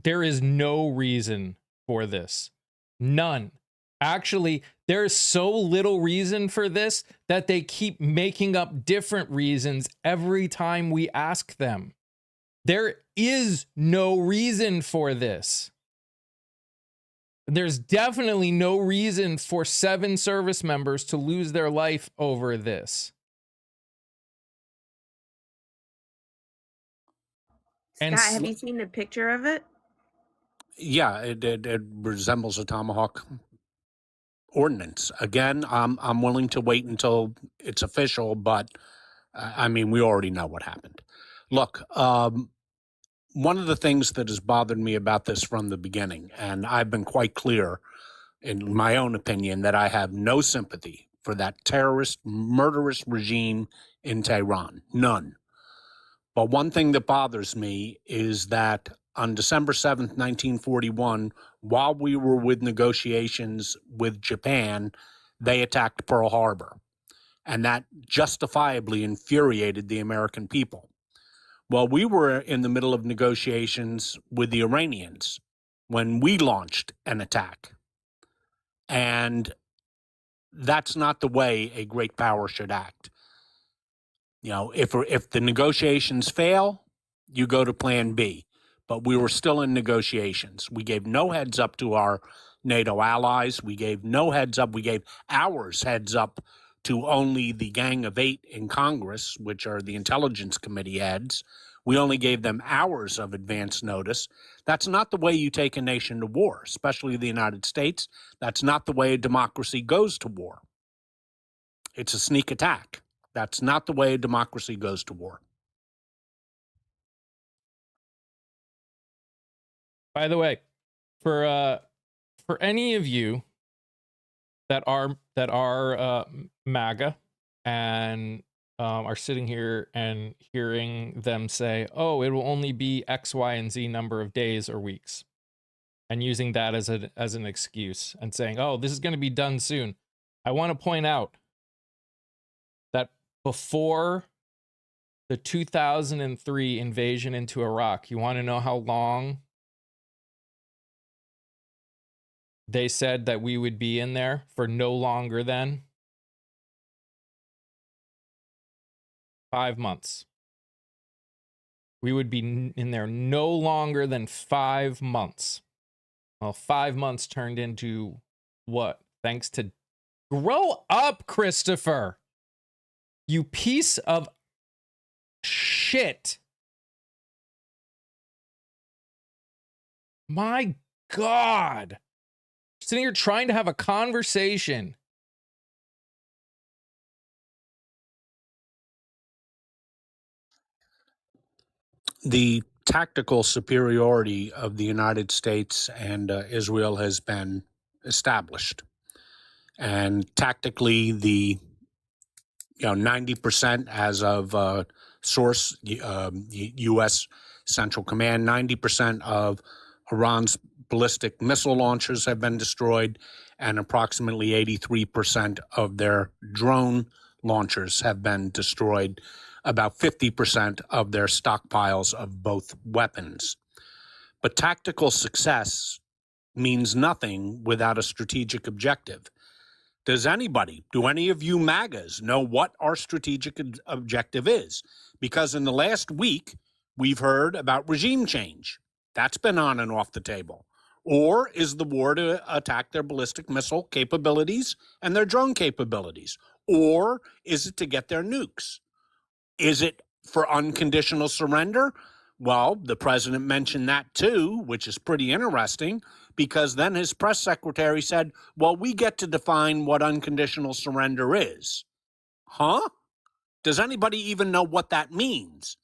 There is no reason for this. None. Actually, there's so little reason for this that they keep making up different reasons every time we ask them. There is no reason for this. There's definitely no reason for 7 service members to lose their life over this. Scott, have you seen a picture of it? Yeah, it resembles a Tomahawk ordinance. Again, I'm willing to wait until it's official, but I mean, we already know what happened. Look, one of the things that has bothered me about this from the beginning, and I've been quite clear in my own opinion that I have no sympathy for that terrorist, murderous regime in Tehran. None. But one thing that bothers me is that on December 7th, 1941, while we were with negotiations with Japan, they attacked Pearl Harbor. And that justifiably infuriated the American people. Well, we were in the middle of negotiations with the Iranians when we launched an attack. And that's not the way a great power should act. You know, if the negotiations fail, you go to plan B. But we were still in negotiations. We gave no heads up to our NATO allies. We gave no heads up. We gave ours heads up to only the Gang of 8 in Congress, which are the Intelligence Committee heads. We only gave them hours of advance notice. That's not the way you take a nation to war, especially the United States. That's not the way a democracy goes to war. It's a sneak attack. That's not the way a democracy goes to war. By the way, for any of you that are MAGA and are sitting here and hearing them say, "Oh, it will only be X, Y, and Z number of days or weeks," and using that as an excuse and saying, "Oh, this is going to be done soon," I want to point out that before the 2003 invasion into Iraq, you want to know how long they said that we would be in there for? No longer than 5 months. We would be in there no longer than 5 months. Well, 5 months turned into what? Thanks to... Grow up, Christopher! You piece of shit. My God. Sitting here trying to have a conversation. The tactical superiority of the United States and Israel has been established. And tactically, the 90% as of source, U.S. Central Command, 90% of Iran's ballistic missile launchers have been destroyed, and approximately 83% of their drone launchers have been destroyed, about 50% of their stockpiles of both weapons. But tactical success means nothing without a strategic objective. Do any of you MAGAs know what our strategic objective is? Because in the last week, we've heard about regime change. That's been on and off the table. Or is the war to attack their ballistic missile capabilities and their drone capabilities? Or is it to get their nukes? Is it for unconditional surrender? Well, the president mentioned that too, which is pretty interesting, because then his press secretary said, well, we get to define what unconditional surrender is. Huh? Does anybody even know what that means?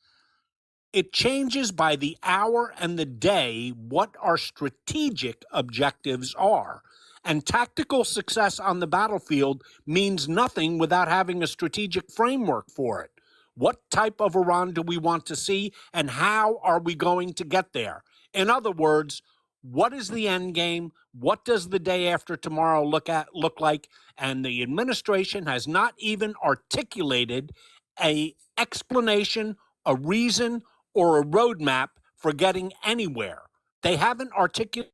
It changes by the hour and the day what our strategic objectives are. And tactical success on the battlefield means nothing without having a strategic framework for it. What type of Iran do we want to see, and how are we going to get there? In other words, what is the end game? What does the day after tomorrow look like? And the administration has not even articulated a explanation, a reason, or a roadmap for getting anywhere. They haven't articulated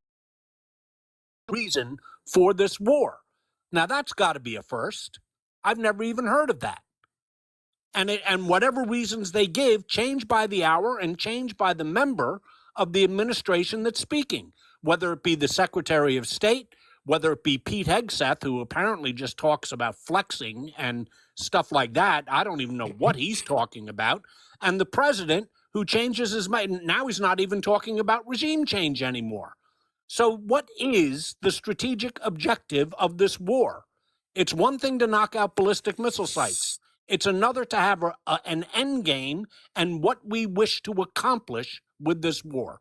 a reason for this war. Now that's got to be a first. I've never even heard of that. And whatever reasons they give change by the hour and change by the member of the administration that's speaking, whether it be the Secretary of State, whether it be Pete Hegseth, who apparently just talks about flexing and stuff like that. I don't even know what he's talking about. And the president, who changes his mind. Now he's not even talking about regime change anymore. So what is the strategic objective of this war? It's one thing to knock out ballistic missile sites. It's another to have an end game and what we wish to accomplish with this war.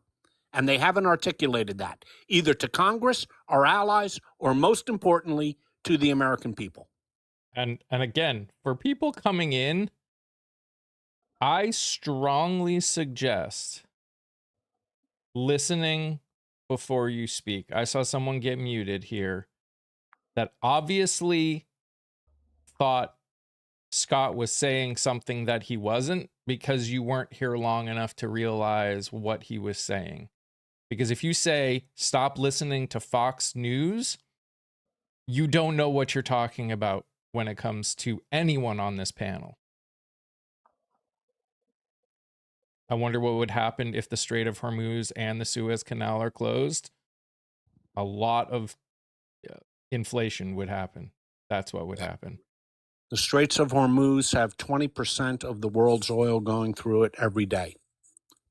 And they haven't articulated that, either to Congress, our allies, or most importantly, to the American people. And again, for people coming in, I strongly suggest listening before you speak. I saw someone get muted here that obviously thought Scott was saying something that he wasn't, because you weren't here long enough to realize what he was saying. Because if you say, stop listening to Fox News, you don't know what you're talking about when it comes to anyone on this panel. I wonder what would happen if the Strait of Hormuz and the Suez Canal are closed. A lot of inflation would happen. That's what would happen. The Straits of Hormuz have 20% of the world's oil going through it every day.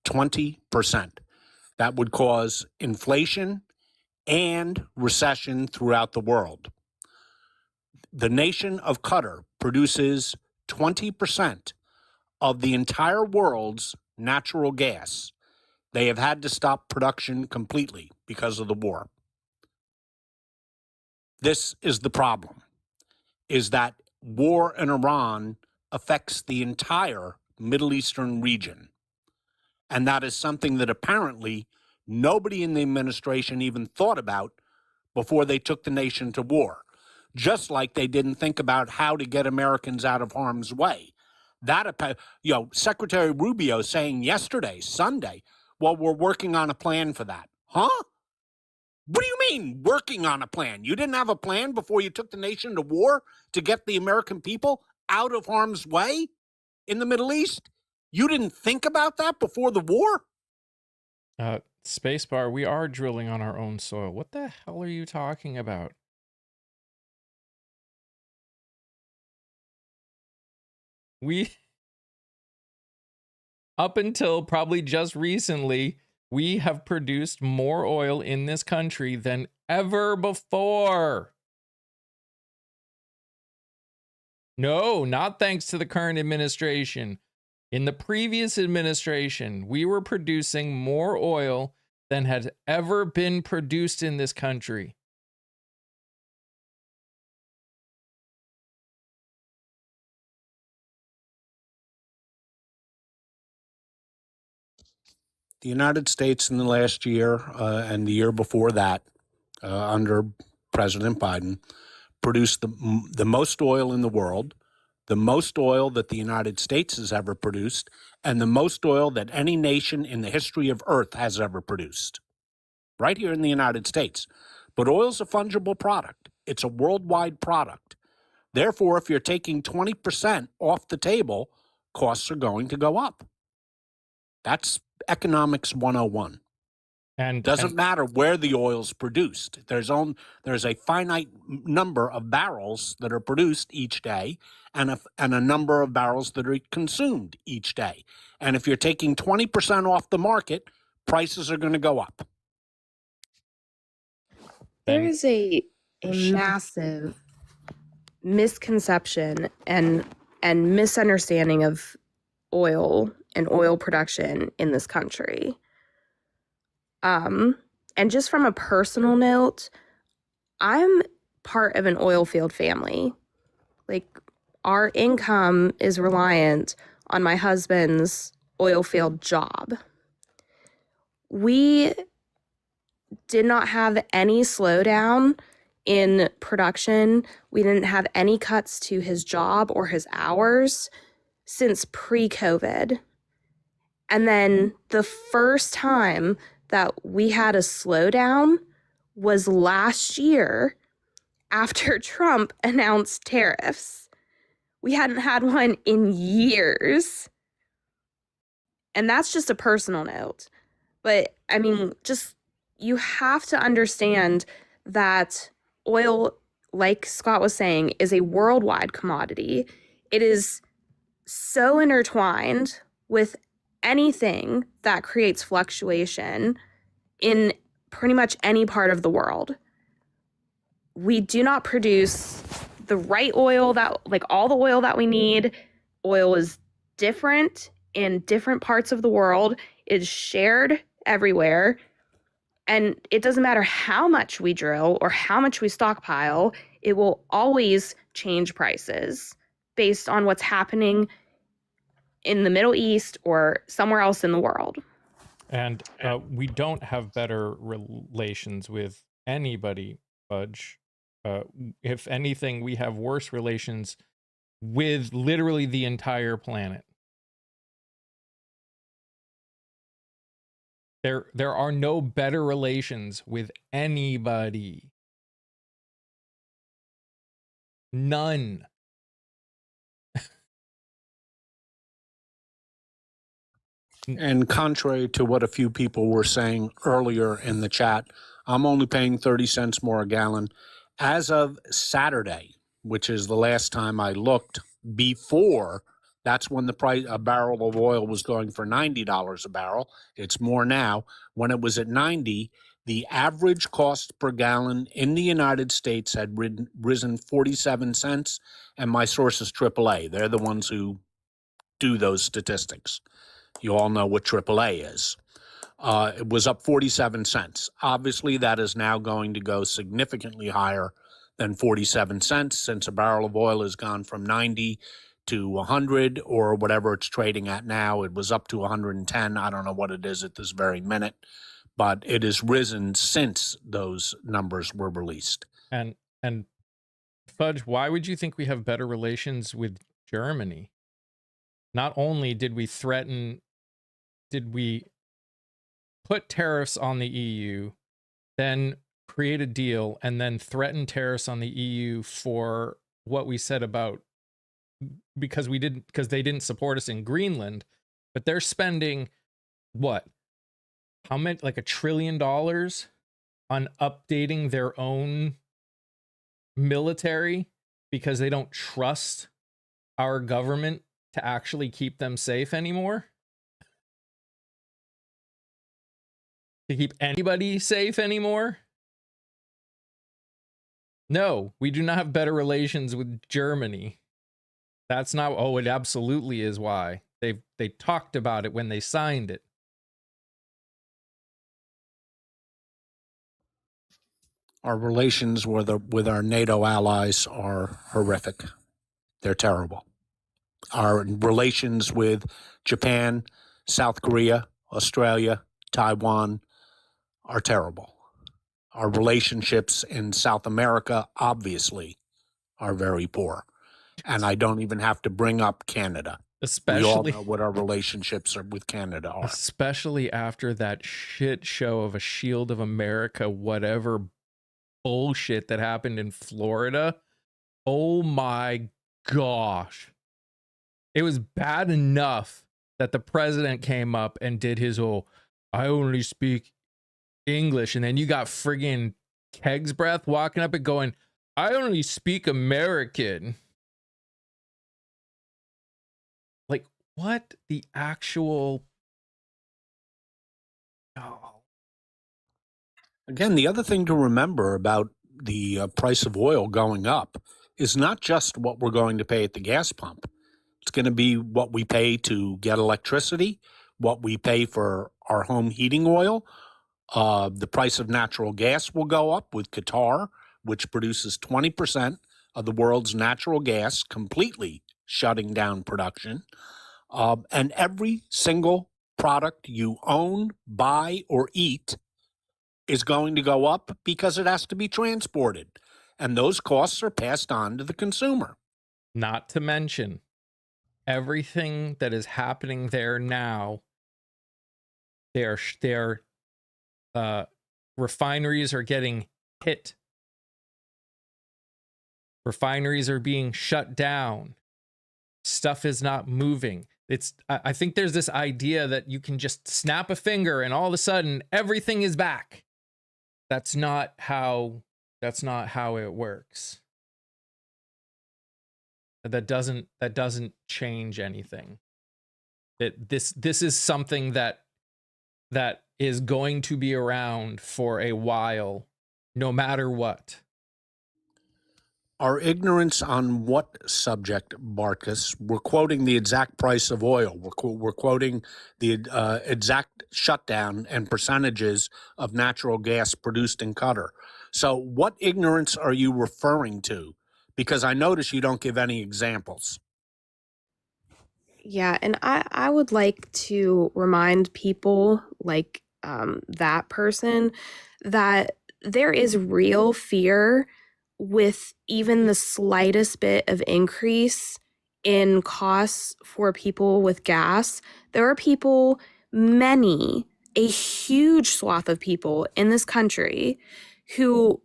20%. That would cause inflation and recession throughout the world. The nation of Qatar produces 20% of the entire world's natural gas. They have had to stop production completely because of the war. This is the problem, is that war in Iran affects the entire Middle Eastern region. And that is something that apparently nobody in the administration even thought about before they took the nation to war. Just like they didn't think about how to get Americans out of harm's way. That, Secretary Rubio saying yesterday, Sunday, well, we're working on a plan for that. Huh? What do you mean, working on a plan? You didn't have a plan before you took the nation to war to get the American people out of harm's way in the Middle East? You didn't think about that before the war? Spacebar, we are drilling on our own soil. What the hell are you talking about? Up until probably just recently, we have produced more oil in this country than ever before. No, not thanks to the current administration. In the previous administration, we were producing more oil than had ever been produced in this country. The United States in the last year and the year before that, under President Biden, produced the most oil in the world, the most oil that the United States has ever produced, and the most oil that any nation in the history of Earth has ever produced, right here in the United States. But oil's a fungible product. It's a worldwide product. Therefore, if you're taking 20% off the table, costs are going to go up. That's economics 101. And doesn't matter where the oil's produced. There's a finite number of barrels that are produced each day and a number of barrels that are consumed each day. And if you're taking 20% off the market, prices are going to go up. There is a massive misconception and misunderstanding of oil and oil production in this country. And just from a personal note, I'm part of an oil field family. Like, our income is reliant on my husband's oil field job. We did not have any slowdown in production. We didn't have any cuts to his job or his hours since pre-COVID. And then the first time that we had a slowdown was last year after Trump announced tariffs. We hadn't had one in years. And that's just a personal note. But I mean, just you have to understand that oil, like Scott was saying, is a worldwide commodity. It is so intertwined with anything that creates fluctuation in pretty much any part of the world. We do not produce the right oil that, like all the oil that we need. Oil is different in different parts of the world, is shared everywhere. And it doesn't matter how much we drill or how much we stockpile, it will always change prices based on what's happening in the Middle East or somewhere else in the world. And we don't have better relations with anybody, Fudge. If anything, we have worse relations with literally the entire planet. There are no better relations with anybody. None. And contrary to what a few people were saying earlier in the chat, I'm only paying 30 cents more a gallon. As of Saturday, which is the last time I looked before, that's when the price a barrel of oil was going for $90 a barrel. It's more now. When it was at 90, the average cost per gallon in the United States had risen 47 cents, and my source is AAA. They're the ones who do those statistics. You all know what AAA is. It was up 47 cents. Obviously, that is now going to go significantly higher than 47 cents since a barrel of oil has gone from 90 to 100 or whatever it's trading at now. It was up to 110. I don't know what it is at this very minute, but it has risen since those numbers were released. And Fudge, why would you think we have better relations with Germany? Not only did we put tariffs on the EU, then create a deal, and then threaten tariffs on the EU for what we said about because they didn't support us in Greenland, but they're spending what? How much? Like $1 trillion on updating their own military because they don't trust our government to actually keep them safe anymore? To keep anybody safe anymore? No, we do not have better relations with Germany. That's not, oh, it absolutely is why. They talked about it when they signed it. Our relations with our NATO allies are horrific. They're terrible. Our relations with Japan, South Korea, Australia, Taiwan are terrible. Our relationships in South America, obviously, are very poor. And I don't even have to bring up Canada. We all know what our relationships with Canada are. Especially after that shit show of a Shield of America, whatever bullshit that happened in Florida. Oh my gosh. It was bad enough that the president came up and did his whole, I only speak English. And then you got friggin' Keg's Breath walking up and going, I only speak American. Like, what the actual... Oh. Again, the other thing to remember about the price of oil going up is not just what we're going to pay at the gas pump. It's going to be what we pay to get electricity, what we pay for our home heating oil. The price of natural gas will go up with Qatar, which produces 20% of the world's natural gas, completely shutting down production. And every single product you own, buy, or eat is going to go up because it has to be transported. And those costs are passed on to the consumer. Not to mention everything that is happening there now. Their refineries are getting hit. Refineries are being shut down. Stuff is not moving. I think there's this idea that you can just snap a finger and all of a sudden everything is back. That's not how it works. That doesn't change anything. This is something that is going to be around for a while, no matter what. Our ignorance on what subject, Barkus? We're quoting the exact price of oil. We're quoting the exact shutdown and percentages of natural gas produced in Qatar. So what ignorance are you referring to? Because I notice you don't give any examples. Yeah, and I would like to remind people like that person that there is real fear with even the slightest bit of increase in costs for people with gas. There are people, a huge swath of people in this country who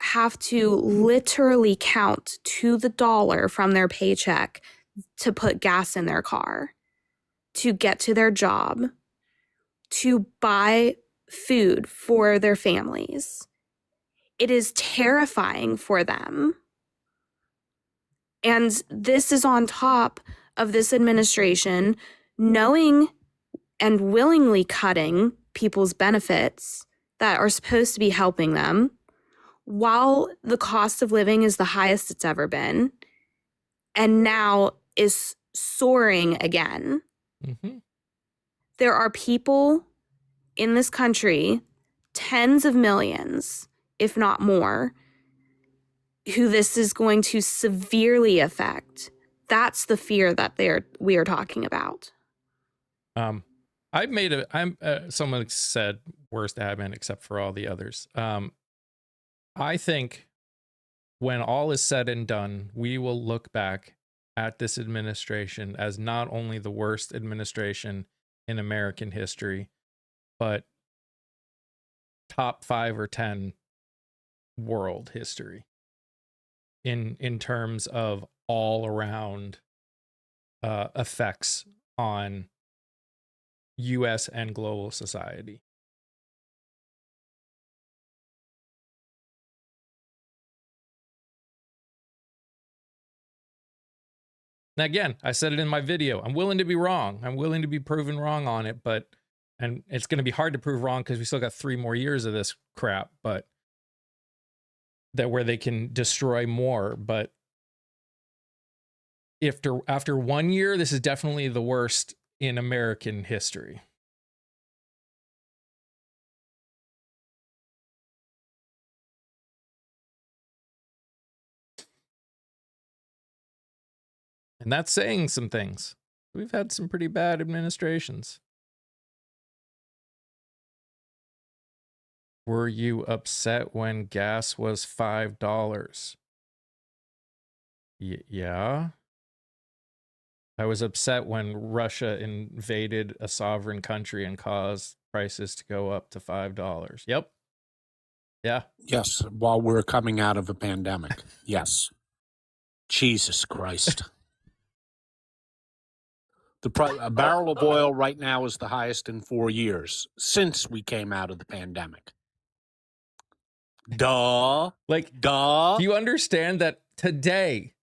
have to literally count to the dollar from their paycheck to put gas in their car, to get to their job, to buy food for their families. It is terrifying for them. And this is on top of this administration knowing and willingly cutting people's benefits that are supposed to be helping them while the cost of living is the highest it's ever been and now is soaring again. Mm-hmm. There are people in this country, tens of millions, if not more, who this is going to severely affect. That's the fear that we are talking about. Someone said worst admin except for all the others. I think when all is said and done, we will look back at this administration as not only the worst administration in American history, but top 5 or 10 world history in terms of all around effects on US and global society. Now, again, I said it in my video. I'm willing to be wrong. I'm willing to be proven wrong on it, and it's going to be hard to prove wrong because we still got 3 more years of this crap, but that where they can destroy more. But after 1 year, this is definitely the worst in American history. And that's saying some things. We've had some pretty bad administrations. Were you upset when gas was $5? Yeah. I was upset when Russia invaded a sovereign country and caused prices to go up to $5. Yep. Yeah. Yes, while we're coming out of a pandemic. Yes. Jesus Christ. A barrel of oil right now is the highest in 4 years since we came out of the pandemic. Duh. Duh. Do you understand that today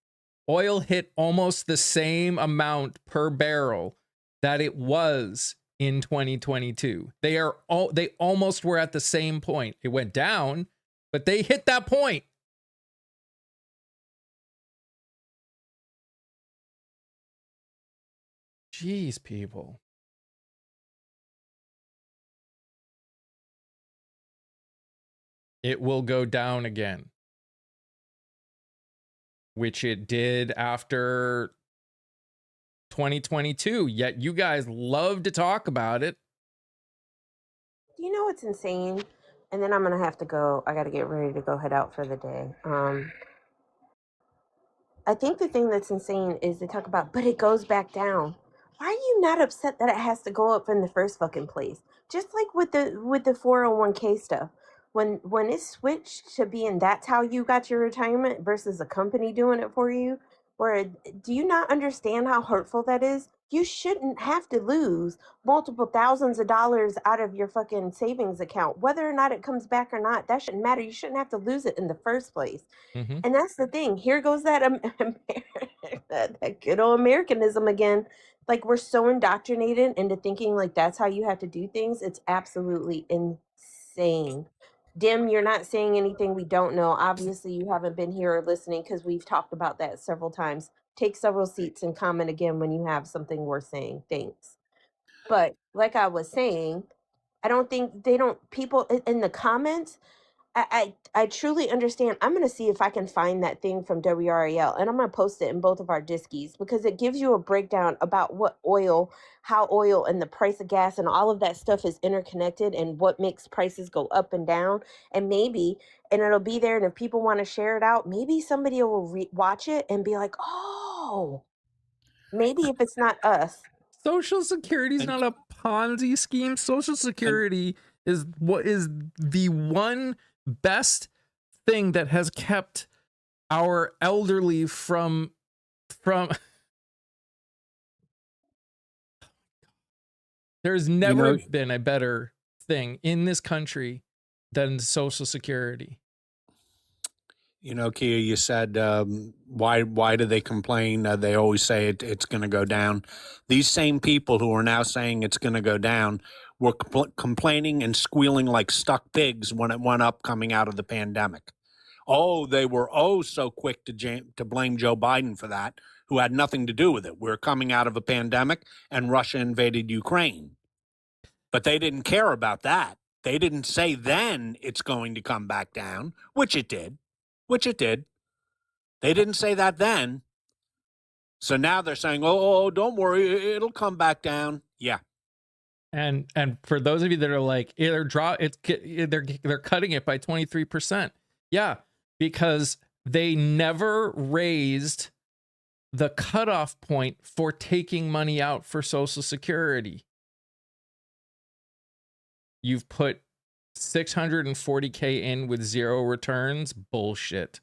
oil hit almost the same amount per barrel that it was in 2022? They almost were at the same point. It went down, but they hit that point. Jeez, people. It will go down again, which it did after 2022. Yet you guys love to talk about it. You know what's insane? and then I'm gonna have to go. I gotta get ready to go head out for the day. I think the thing that's insane is they talk about, but it goes back down. Why are you not upset that it has to go up in the first fucking place? Just like with the 401k stuff. When it switched to being that's how you got your retirement versus a company doing it for you, where do you not understand how hurtful that is? You shouldn't have to lose multiple thousands of dollars out of your fucking savings account. Whether or not it comes back or not, that shouldn't matter. You shouldn't have to lose it in the first place. Mm-hmm. And that's the thing. Here goes that that good old Americanism again. Like we're so indoctrinated into thinking like that's how you have to do things. It's absolutely insane. Dim, you're not saying anything we don't know. Obviously, you haven't been here or listening because we've talked about that several times. Take several seats and comment again when you have something worth saying. Thanks. But like I was saying, I don't think they don't people in the comments. I truly understand. I'm going to see if I can find that thing from WRAL and I'm going to post it in both of our Diskies because it gives you a breakdown about how oil and the price of gas and all of that stuff is interconnected and what makes prices go up and down. And it'll be there. And if people want to share it out, maybe somebody will watch it and be like, oh, maybe if it's not us. Social Security is not a Ponzi scheme. Social Security is what is the one best thing that has kept our elderly from there's never been a better thing in this country than Social Security. You know, Kia, you said, why do they complain? They always say it's going to go down. These same people who are now saying it's going to go down were complaining and squealing like stuck pigs when it went up coming out of the pandemic. Oh, they were so quick to blame Joe Biden for that, who had nothing to do with it. We're coming out of a pandemic and Russia invaded Ukraine. But they didn't care about that. They didn't say then it's going to come back down, which it did. They didn't say that then. So now they're saying, oh, don't worry, it'll come back down. Yeah. And for those of you that are like, they're cutting it by 23%. Yeah, because they never raised the cutoff point for taking money out for Social Security. You've put 640K in with zero returns. Bullshit.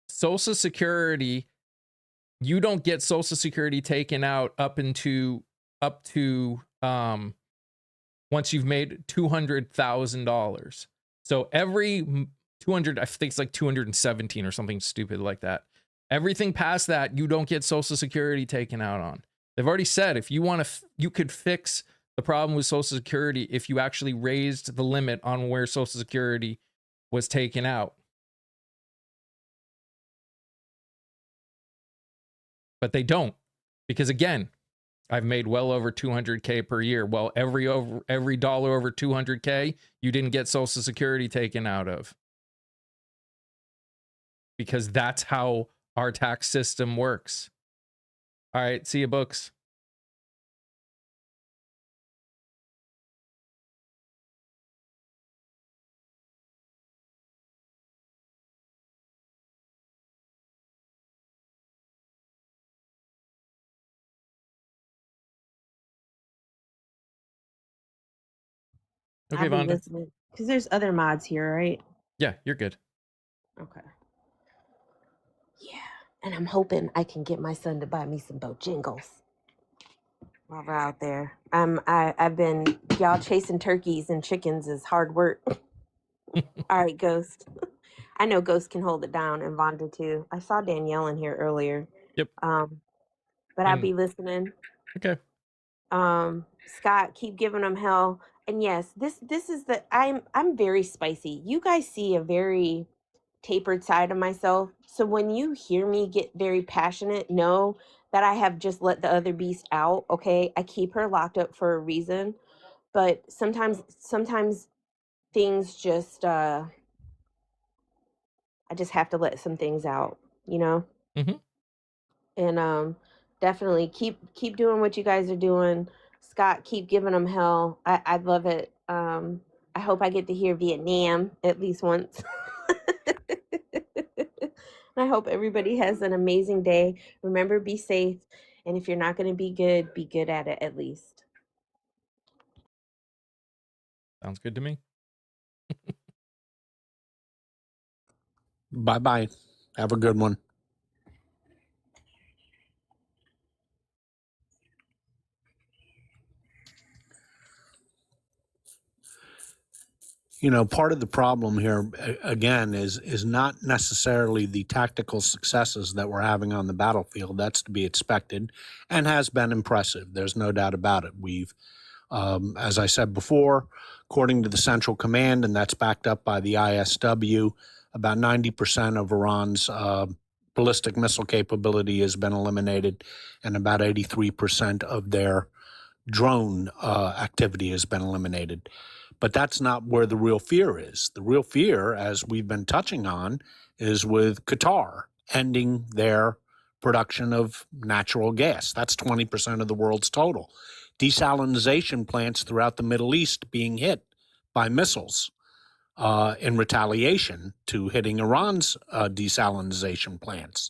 Social Security, you don't get Social Security taken out up to once you've made $200,000. So every 200, I think it's like 217 or something stupid like that. Everything past that, you don't get Social Security taken out on. They've already said if you want to, you could fix the problem with Social Security if you actually raised the limit on where Social Security was taken out. But they don't, because again, I've made well over 200K per year. Well, every dollar over 200K, you didn't get Social Security taken out of, because that's how our tax system works. All right, see you, books. Okay, Vonda. Because there's other mods here, right? Yeah, you're good. Okay. Yeah, and I'm hoping I can get my son to buy me some Bojangles while we're out there. I've been, y'all, chasing turkeys and chickens is hard work. All right, Ghost. I know Ghost can hold it down, and Vonda too. I saw Danielle in here earlier. Yep. But I'll be listening. Okay. Scott, keep giving them hell. And yes, this is I'm very spicy. You guys see a very tapered side of myself. So when you hear me get very passionate, know that I have just let the other beast out. Okay, I keep her locked up for a reason, but sometimes things just I just have to let some things out, you know. Mm-hmm. And definitely keep doing what you guys are doing. Scott, keep giving them hell. I love it. I hope I get to hear Vietnam at least once. And I hope everybody has an amazing day. Remember, be safe. And if you're not going to be good at it at least. Sounds good to me. Bye-bye. Have a good one. You know, part of the problem here, again, is not necessarily the tactical successes that we're having on the battlefield. That's to be expected and has been impressive. There's no doubt about it. We've, as I said before, according to the Central Command, and that's backed up by the ISW, about 90% of Iran's ballistic missile capability has been eliminated, and about 83% of their drone activity has been eliminated. But that's not where the real fear is. The real fear, as we've been touching on, is with Qatar ending their production of natural gas. That's 20% of the world's total. Desalination plants throughout the Middle East being hit by missiles in retaliation to hitting Iran's desalination plants.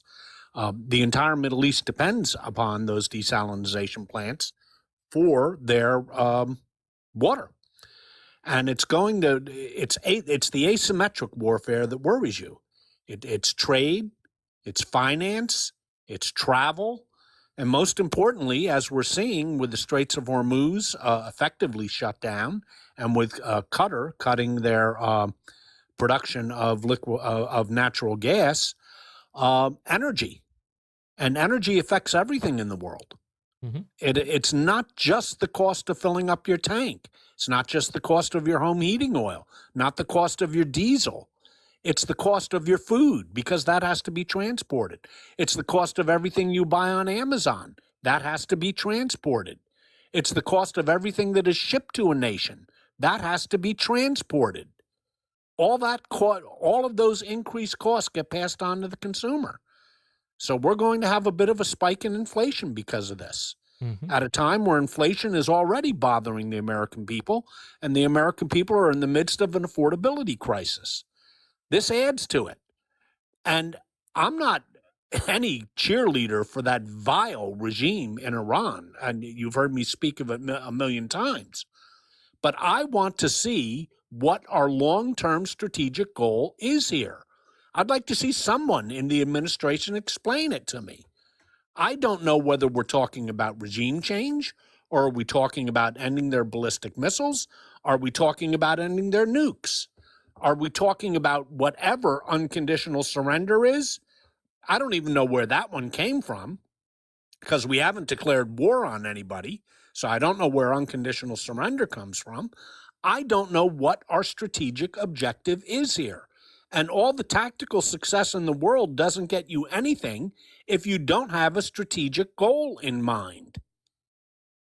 The entire Middle East depends upon those desalination plants for their water. And it's the asymmetric warfare that worries you. It's trade, it's finance, it's travel, and most importantly, as we're seeing with the Straits of Hormuz effectively shut down, and with Qatar cutting their production of natural gas, energy, and energy affects everything in the world. Mm-hmm. It's not just the cost of filling up your tank. It's not just the cost of your home heating oil, not the cost of your diesel. It's the cost of your food, because that has to be transported. It's the cost of everything you buy on Amazon. That has to be transported. It's the cost of everything that is shipped to a nation. That has to be transported. All of those increased costs get passed on to the consumer. So we're going to have a bit of a spike in inflation because of this. Mm-hmm. At a time where inflation is already bothering the American people, and the American people are in the midst of an affordability crisis. This adds to it. And I'm not any cheerleader for that vile regime in Iran, and you've heard me speak of it a million times. But I want to see what our long-term strategic goal is here. I'd like to see someone in the administration explain it to me. I don't know whether we're talking about regime change, or are we talking about ending their ballistic missiles? Are we talking about ending their nukes? Are we talking about whatever unconditional surrender is? I don't even know where that one came from, because we haven't declared war on anybody. So I don't know where unconditional surrender comes from. I don't know what our strategic objective is here. And all the tactical success in the world doesn't get you anything if you don't have a strategic goal in mind.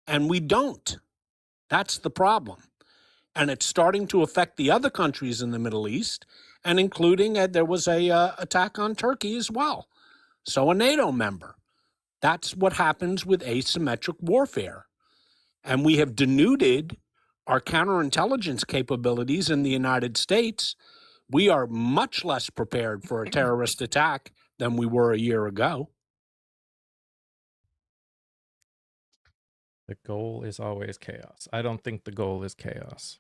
And we don't. That's the problem. And it's starting to affect the other countries in the Middle East, and including there was a attack on Turkey as well. So a NATO member. That's what happens with asymmetric warfare. And we have denuded our counterintelligence capabilities in the United States. We are much less prepared for a terrorist attack than we were a year ago. The goal is always chaos. I don't think the goal is chaos.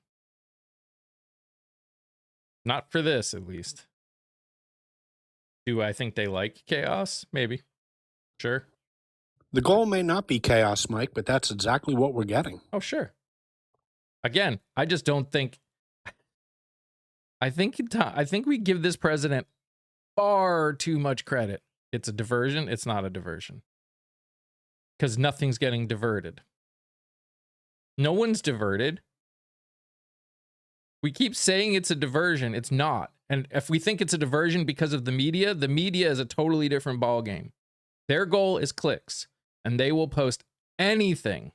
Not for this, at least. Do I think they like chaos? Maybe. Sure. The goal may not be chaos, Mike, but that's exactly what we're getting. Oh, sure. Again, I just don't think... I think we give this president far too much credit. It's a diversion. It's not a diversion. Because nothing's getting diverted. No one's diverted. We keep saying it's a diversion. It's not. And if we think it's a diversion because of the media is a totally different ballgame. Their goal is clicks. And they will post anything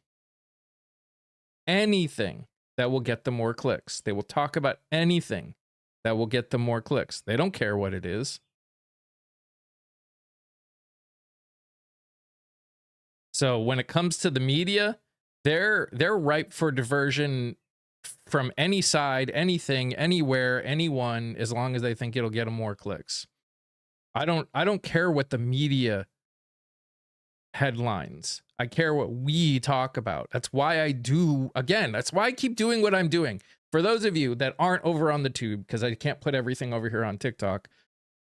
that will get them more clicks. They will talk about anything that will get them more clicks. They don't care what it is. So when it comes to the media, they're ripe for diversion from any side, anything, anywhere, anyone, as long as they think it'll get them more clicks. I don't care what the media headlines. I care what we talk about. That's why that's why I keep doing what I'm doing. For those of you that aren't over on the tube, because I can't put everything over here on TikTok,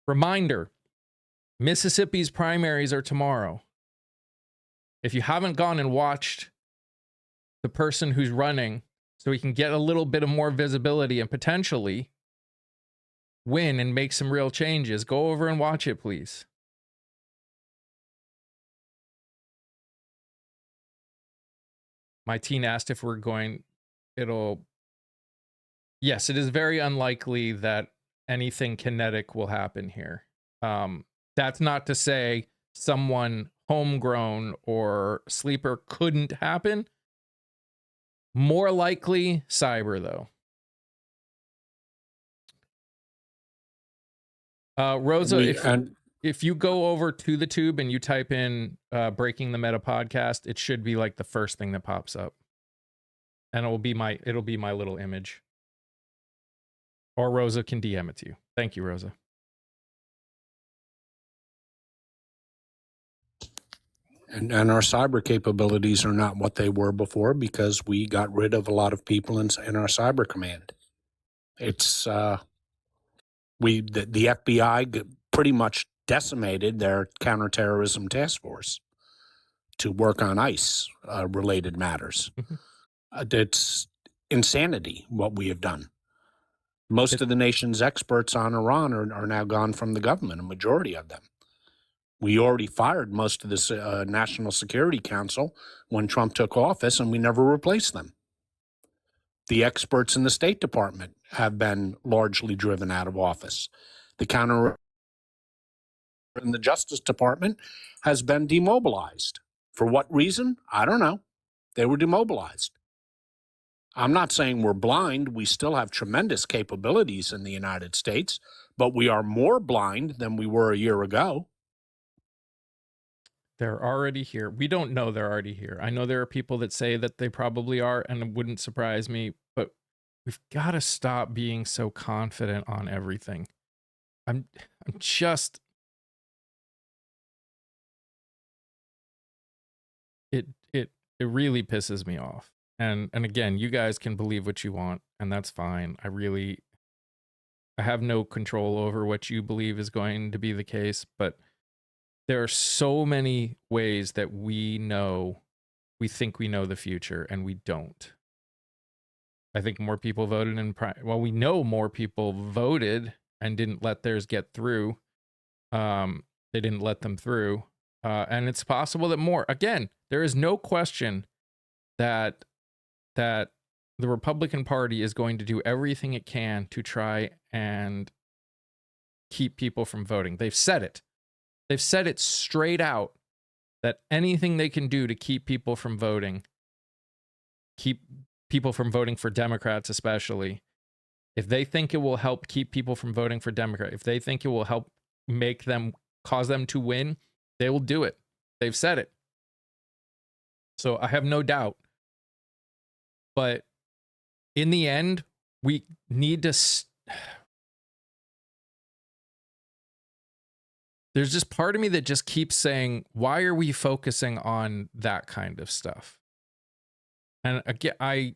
reminder, Mississippi's primaries are tomorrow. If you haven't gone and watched the person who's running so we can get a little bit of more visibility and potentially win and make some real changes, go over and watch it, please. My teen asked if we're going, yes, it is very unlikely that anything kinetic will happen here. That's not to say someone homegrown or sleeper couldn't happen. More likely cyber, though. Rosa, if you go over to the tube and you type in Breaking the Meta podcast, it should be like the first thing that pops up. And it'll be my little image. Or Rosa can DM it to you. Thank you, Rosa. And our cyber capabilities are not what they were before because we got rid of a lot of people in our cyber command. It's the FBI pretty much decimated their counterterrorism task force to work on ICE related matters. It's insanity what we have done. Most of the nation's experts on Iran are now gone from the government, a majority of them. We already fired most of this National Security Council when Trump took office, and we never replaced them. The experts in the State Department have been largely driven out of office. The counter in the Justice Department has been demobilized. For what reason? I don't know. They were demobilized. I'm not saying we're blind. We still have tremendous capabilities in the United States, but we are more blind than we were a year ago. They're already here. We don't know they're already here. I know there are people that say that they probably are, and it wouldn't surprise me, but we've got to stop being so confident on everything. I'm just... It really pisses me off. And again, you guys can believe what you want, and that's fine. I have no control over what you believe is going to be the case, but there are so many ways that we think we know the future, and we don't. I think more people voted we know more people voted and didn't let theirs get through. They didn't let them through. And it's possible that more, again, there is no question that the Republican Party is going to do everything it can to try and keep people from voting. They've said it. They've said it straight out that anything they can do to keep people from voting for Democrats especially, if they think it will help keep people from voting for Democrat, if they think it will help cause them to win, they will do it. They've said it. So I have no doubt. But in the end, we need to... There's just part of me that just keeps saying, why are we focusing on that kind of stuff? And again,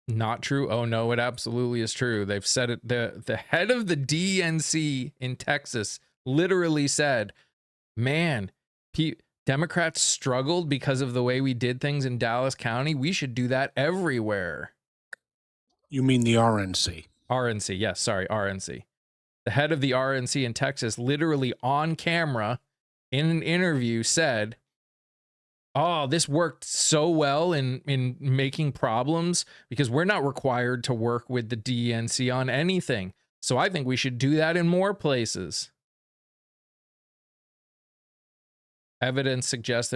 not true. Oh no, it absolutely is true. They've said it. The head of the DNC in Texas literally said, man, Democrats struggled because of the way we did things in Dallas County. We should do that everywhere. You mean the RNC? RNC, yes, sorry, RNC. The head of the RNC in Texas literally on camera in an interview said, oh, this worked so well in making problems because we're not required to work with the DNC on anything. So I think we should do that in more places. Evidence suggests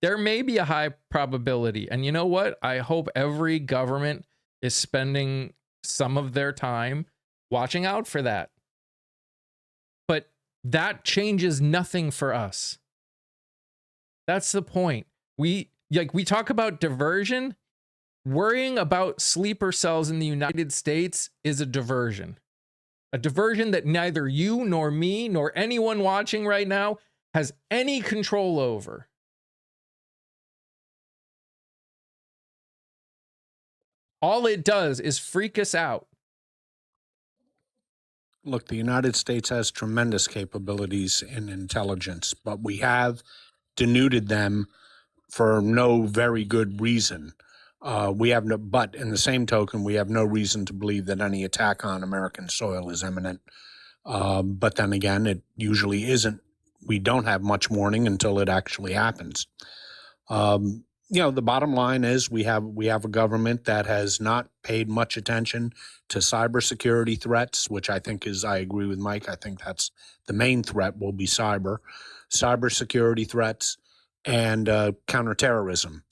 there may be a high probability. And you know what? I hope every government is spending some of their time watching out for that. But that changes nothing for us. That's the point. like we talk about diversion. Worrying about sleeper cells in the United States is a diversion. A diversion that neither you nor me nor anyone watching right now has any control over. All it does is freak us out. Look, the United States has tremendous capabilities in intelligence, but we have denuded them for no very good reason. We have no, but in the same token, we have no reason to believe that any attack on American soil is imminent. But then again, it usually isn't. We don't have much warning until it actually happens. The bottom line is we have a government that has not paid much attention to cybersecurity threats, which I think I agree with Mike. I think that's the main threat will be cybersecurity threats and counterterrorism,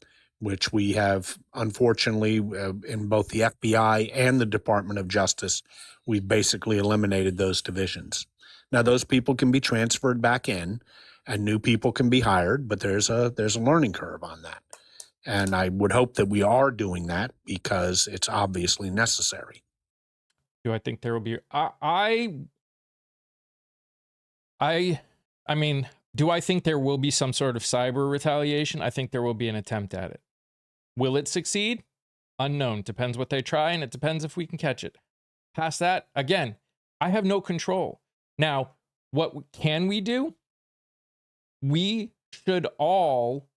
which we have, unfortunately, in both the FBI and the Department of Justice, we've basically eliminated those divisions. Now, those people can be transferred back in, and new people can be hired, but there's a learning curve on that. And I would hope that we are doing that because it's obviously necessary. Do I think there will be? I mean, do I think there will be some sort of cyber retaliation? I think there will be an attempt at it. Will it succeed? Unknown. Depends what they try, and it depends if we can catch it. Past that, again, I have no control. Now, what can we do? We should all,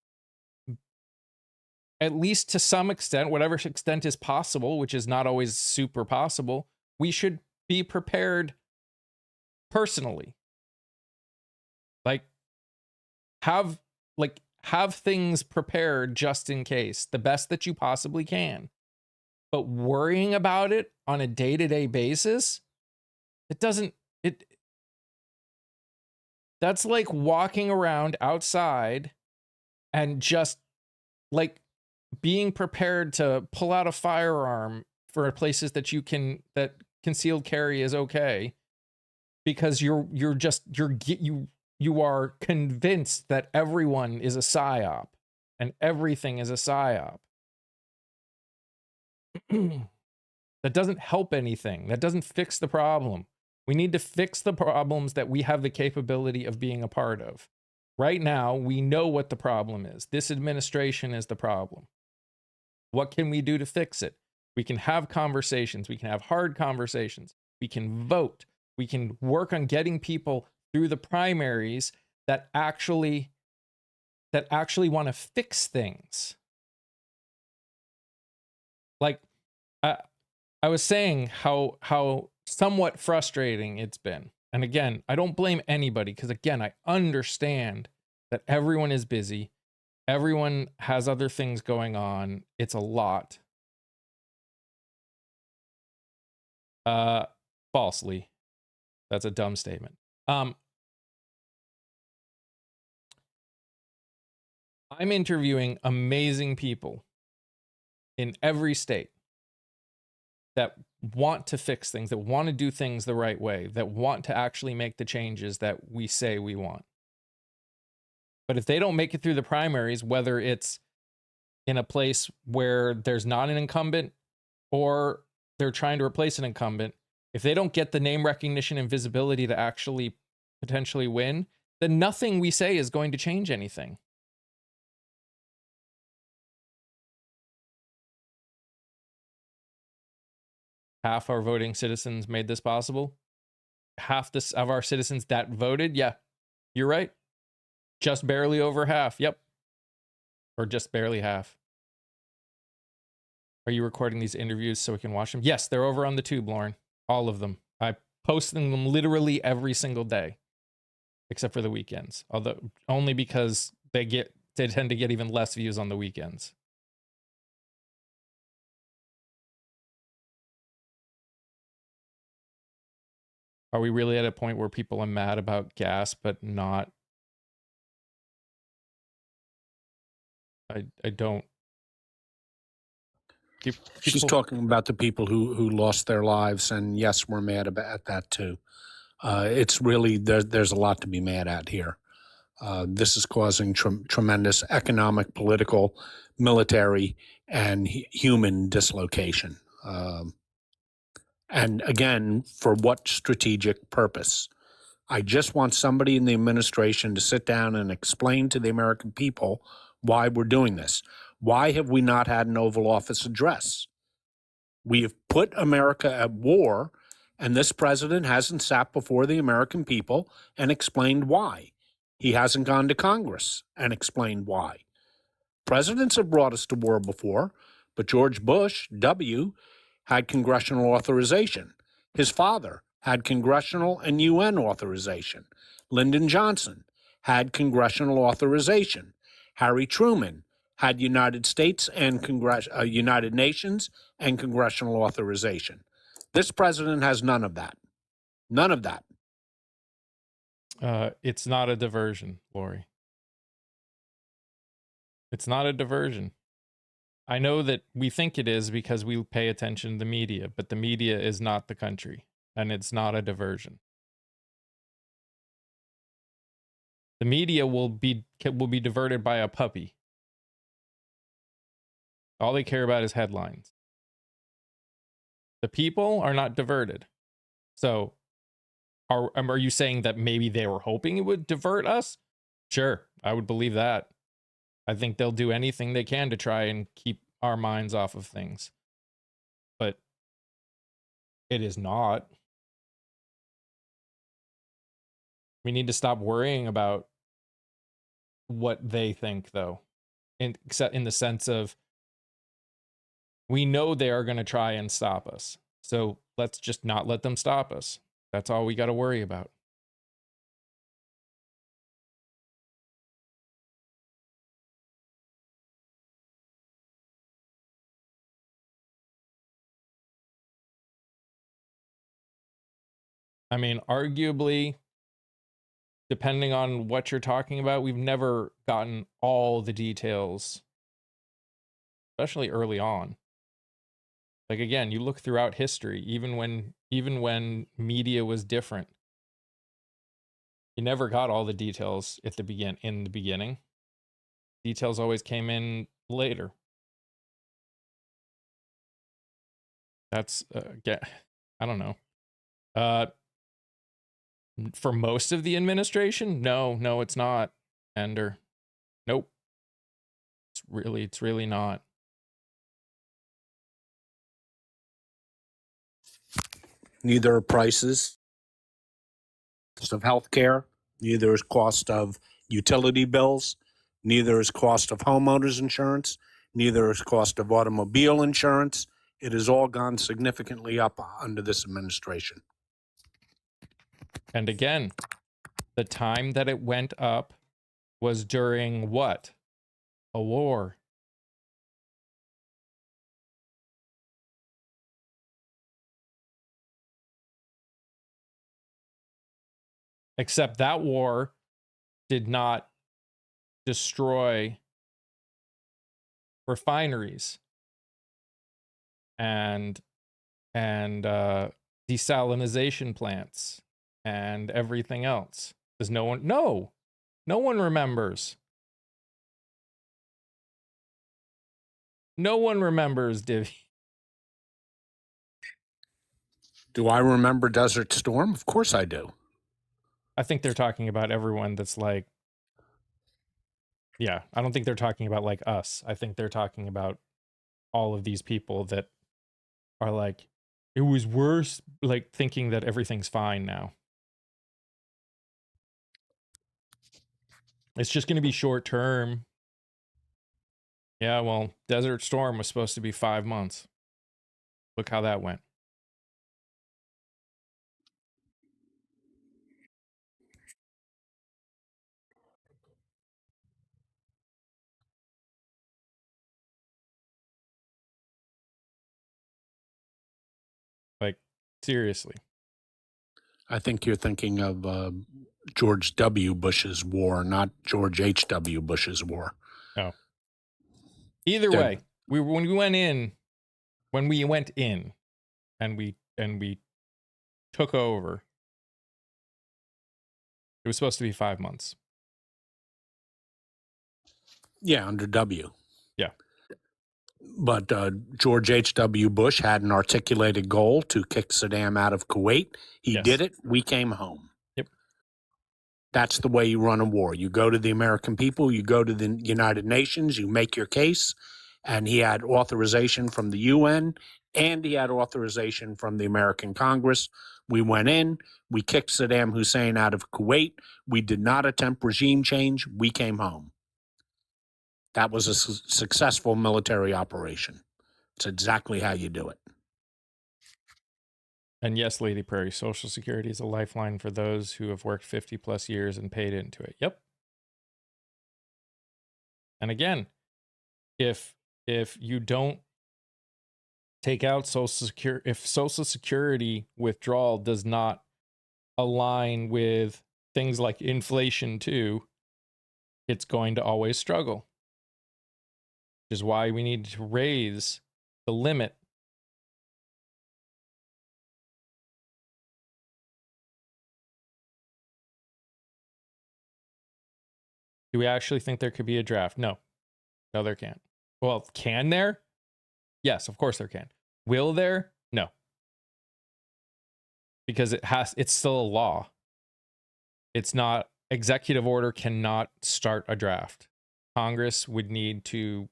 at least to some extent, whatever extent is possible, which is not always super possible, we should be prepared personally. Like, have things prepared just in case, the best that you possibly can. But worrying about it on a day-to-day basis, that's like walking around outside and just like being prepared to pull out a firearm for places that concealed carry is okay, because you are convinced that everyone is a psyop and everything is a psyop. That doesn't help anything. That doesn't fix the problem. We need to fix the problems that we have the capability of being a part of. Right now, we know what the problem is. This administration is the problem. What can we do to fix it? We can have conversations. We can have hard conversations. We can vote. We can work on getting people through the primaries that actually want to fix things. Like I was saying how somewhat frustrating it's been. And again, I don't blame anybody, because again, I understand that everyone is busy. Everyone has other things going on. It's a lot. Falsely. That's a dumb statement. I'm interviewing amazing people in every state that want to fix things, that want to do things the right way, that want to actually make the changes that we say we want. But if they don't make it through the primaries, whether it's in a place where there's not an incumbent or they're trying to replace an incumbent, if they don't get the name recognition and visibility to actually potentially win, then nothing we say is going to change anything. Half our voting citizens made this possible. Half of our citizens that voted, yeah, you're right. Just barely over half, yep. Or just barely half. Are you recording these interviews so we can watch them? Yes, they're over on the tube, Lauren. All of them. I post them literally every single day, except for the weekends. Although only because they tend to get even less views on the weekends. Are we really at a point where people are mad about gas, but not? I don't. She's talking about the people who lost their lives, and yes, we're mad about that too. It's really there's a lot to be mad at here. This is causing tremendous economic, political, military, and human dislocation. And again, for what strategic purpose? I just want somebody in the administration to sit down and explain to the American people why we're doing this. Why have we not had an Oval Office address? We have put America at war, and this president hasn't sat before the American people and explained why. He hasn't gone to Congress and explained why. Presidents have brought us to war before, but George Bush, W., had congressional authorization. His father had congressional and UN authorization. Lyndon Johnson had congressional authorization. Harry Truman had United States and United Nations and congressional authorization. This president has none of that. None of that. It's not a diversion, Lori. It's not a diversion. I know that we think it is because we pay attention to the media, but the media is not the country, and it's not a diversion. The media will be diverted by a puppy. All they care about is headlines. The people are not diverted. So, are you saying that maybe they were hoping it would divert us? Sure, I would believe that. I think they'll do anything they can to try and keep our minds off of things. But it is not. We need to stop worrying about what they think, though. Except in the sense of, we know they are going to try and stop us. So let's just not let them stop us. That's all we got to worry about. I mean, arguably, depending on what you're talking about, we've never gotten all the details, especially early on. Like, again, you look throughout history, even when media was different, you never got all the details in the beginning. Details always came in later. That's I don't know. For most of the administration, no, it's not. Ender, nope. It's really not. Neither are prices of healthcare, neither is cost of utility bills, neither is cost of homeowners insurance, neither is cost of automobile insurance. It has all gone significantly up under this administration. And again, the time that it went up was during what? A war. Except that war did not destroy refineries and desalination plants and everything else. Does no one remembers. No one remembers, Divvy. Do I remember Desert Storm? Of course I do. I think they're talking about everyone that's like, yeah, I don't think they're talking about like us. I think they're talking about all of these people that are like, it was worse, like thinking that everything's fine now. It's just going to be short term. Yeah, well, Desert Storm was supposed to be 5 months. Look how that went. Like, seriously. I think you're thinking of George W. Bush's war, not George H.W. Bush's war. No. Either way, when we went in and we took over, it was supposed to be 5 months. Yeah, under W. Yeah. But George H.W. Bush had an articulated goal to kick Saddam out of Kuwait. He Yes. did it. We came home. Yep. That's the way you run a war. You go to the American people, you go to the United Nations, you make your case. And he had authorization from the UN and he had authorization from the American Congress. We went in, we kicked Saddam Hussein out of Kuwait. We did not attempt regime change. We came home. That was a successful military operation. It's exactly how you do it. And yes, Lady Prairie, Social Security is a lifeline for those who have worked 50 plus years and paid into it. Yep. And again, if you don't take out Social Security, if Social Security withdrawal does not align with things like inflation too, it's going to always struggle. Which is why we need to raise the limit. Do we actually think there could be a draft? No. No, there can't. Well, can there? Yes, of course there can. Will there? No. Because it's still a law. It's not, executive order cannot start a draft. Congress would need to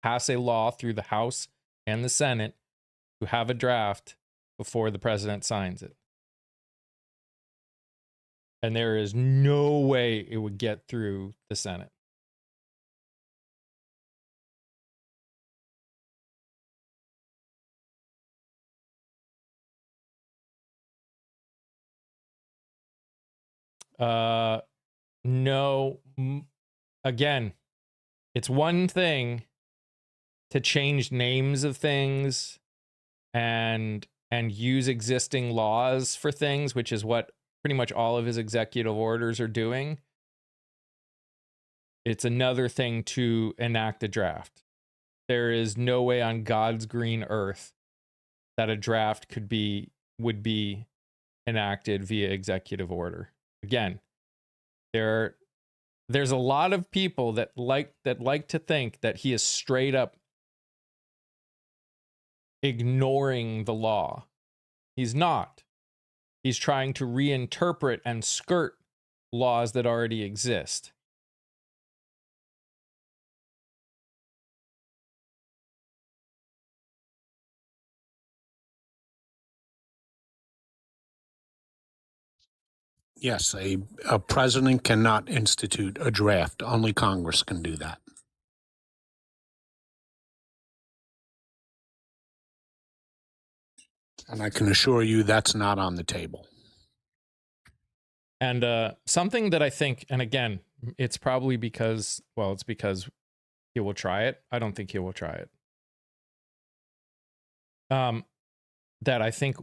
pass a law through the House and the Senate to have a draft before the president signs it. And there is no way it would get through the Senate. No. Again, it's one thing to change names of things and use existing laws for things, which is what pretty much all of his executive orders are doing. It's another thing to enact a draft. There is no way on God's green earth that a draft would be enacted via executive order. Again, there's a lot of people that like to think that he is straight up ignoring the law. He's not. He's trying to reinterpret and skirt laws that already exist. Yes, a president cannot institute a draft. Only Congress can do that. And I can assure you that's not on the table. And something that I think, and again, it's probably because, well, it's because he will try it. I don't think he will try it. That I think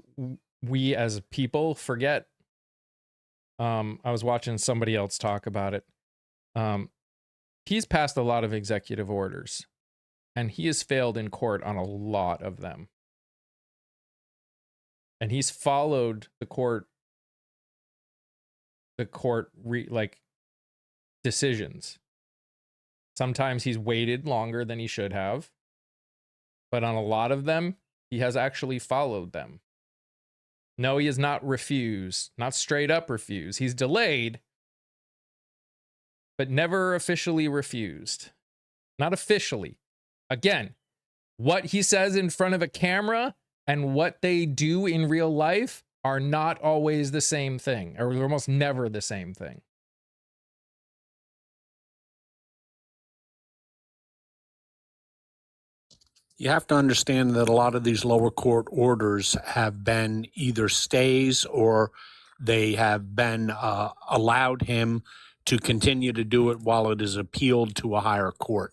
we as people forget. I was watching somebody else talk about it. He's passed a lot of executive orders, and he has failed in court on a lot of them. And he's followed the court decisions. Sometimes he's waited longer than he should have, but on a lot of them, he has actually followed them. No, he has not refused, not straight up refused. He's delayed, but never officially refused. Not officially. Again, what he says in front of a camera and what they do in real life are not always the same thing, or almost never the same thing. You have to understand that a lot of these lower court orders have been either stays or they have been allowed him to continue to do it while it is appealed to a higher court.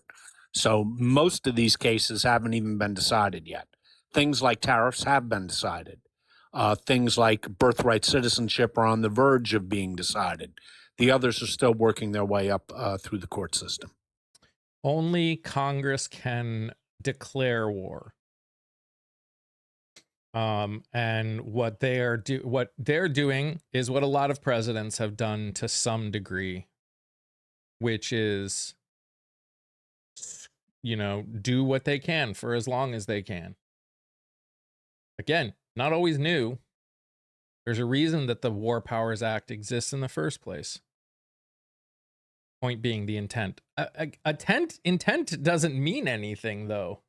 So most of these cases haven't even been decided yet. Things like tariffs have been decided. Things like birthright citizenship are on the verge of being decided. The others are still working their way up through the court system. Only Congress can declare war. And what they're doing is what a lot of presidents have done to some degree. which is, do what they can for as long as they can. Again, not always new. There's a reason that the War Powers Act exists in the first place. Point being the intent. Intent doesn't mean anything, though.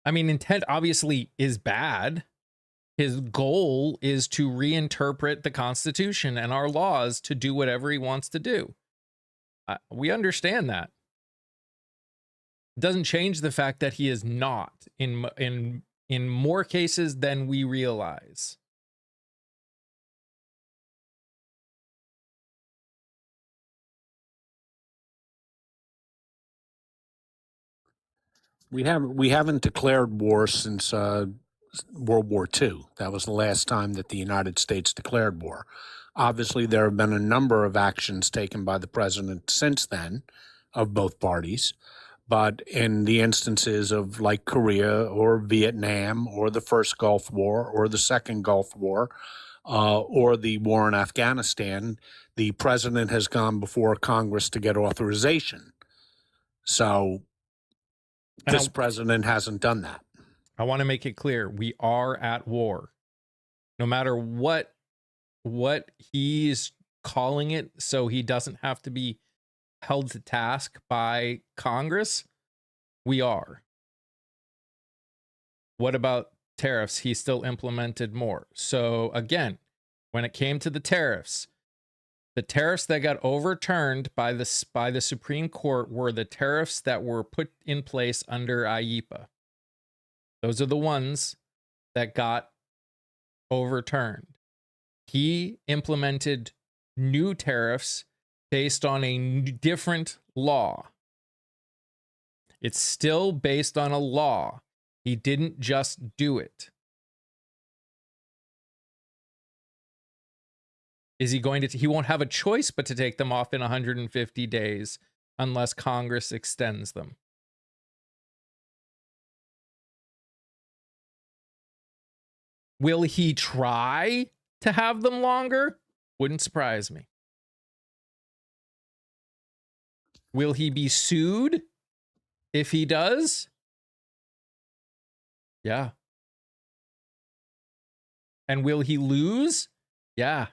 I mean, intent obviously is bad. His goal is to reinterpret the Constitution and our laws to do whatever he wants to do. We understand that. It doesn't change the fact that he is not in more cases than we realize. We haven't declared war since World War II. That was the last time that the United States declared war. Obviously, there have been a number of actions taken by the president since then of both parties. But in the instances of like Korea or Vietnam or the first Gulf War or the second Gulf War or the war in Afghanistan, the president has gone before Congress to get authorization. So this president hasn't done that. I want to make it clear. We are at war. No matter what he's calling it, so he doesn't have to be held to task by Congress, we are. What about tariffs? He still implemented more. So again, when it came to the tariffs that got overturned by the Supreme Court were the tariffs that were put in place under IEEPA. Those are the ones that got overturned. He implemented new tariffs based on a different law. It's still based on a law. He didn't just do it. Is he going to? He won't have a choice but to take them off in 150 days unless Congress extends them. Will he try to have them longer? Wouldn't surprise me. Will he be sued if he does? Yeah. And will he lose? Yeah.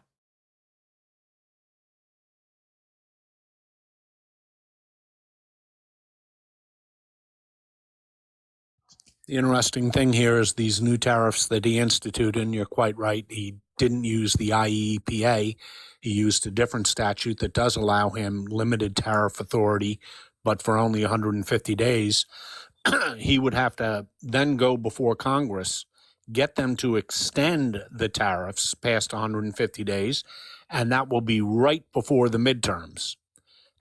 The interesting thing here is these new tariffs that he instituted, and you're quite right, he didn't use the IEEPA. He used a different statute that does allow him limited tariff authority, but for only 150 days. He would have to then go before Congress, get them to extend the tariffs past 150 days, and that will be right before the midterms.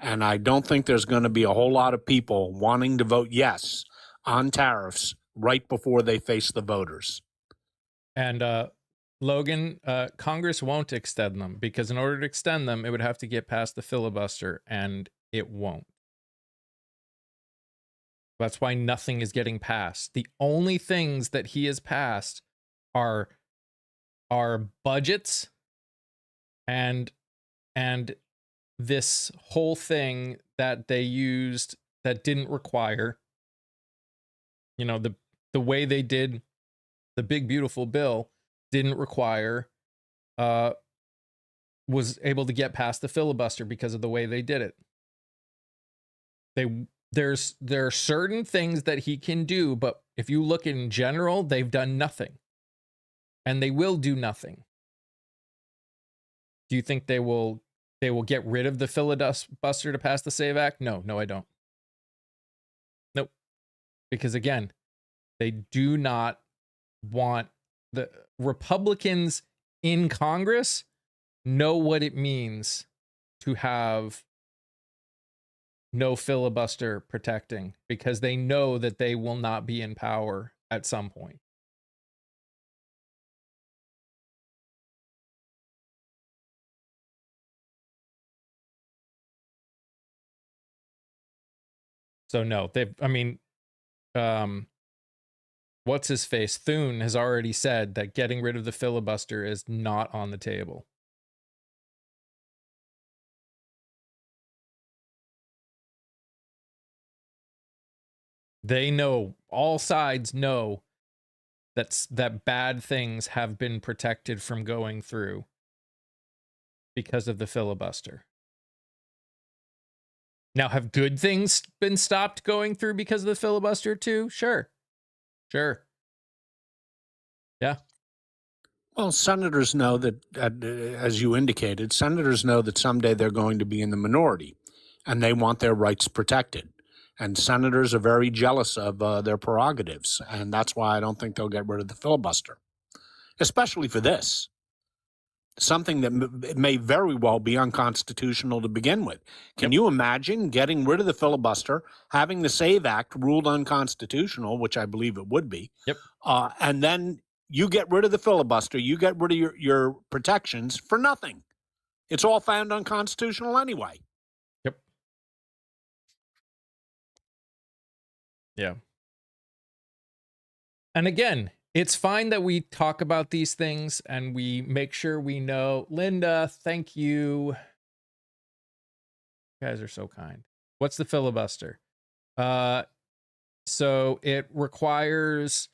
And I don't think there's going to be a whole lot of people wanting to vote yes on tariffs right before they face the voters. And Logan, Congress won't extend them because in order to extend them, it would have to get past the filibuster, and it won't. That's why nothing is getting passed. The only things that he has passed are budgets and this whole thing that they used that didn't require, the way they did the big beautiful bill didn't require, was able to get past the filibuster because of the way they did it. There are certain things that he can do, but if you look in general, they've done nothing. And they will do nothing. Do you think they will get rid of the filibuster to pass the SAVE Act? No, I don't. Nope. Because again, they do not want the Republicans in Congress know what it means to have no filibuster protecting because they know that they will not be in power at some point. So no, what's his face? Thune has already said that getting rid of the filibuster is not on the table. They know, all sides know that bad things have been protected from going through because of the filibuster. Now, have good things been stopped going through because of the filibuster too? Sure. Yeah. Well, senators know that, as you indicated, senators know that someday they're going to be in the minority, and they want their rights protected. And senators are very jealous of their prerogatives, and that's why I don't think they'll get rid of the filibuster, especially for this. Something that may very well be unconstitutional to begin with. Can you imagine getting rid of the filibuster, having the SAVE Act ruled unconstitutional, which I believe it would be, and then you get rid of the filibuster, you get rid of your protections for nothing. It's all found unconstitutional anyway. Yep. Yeah. And again, it's fine that we talk about these things and we make sure we know. Linda, thank you. You guys are so kind. What's the filibuster? So it requires,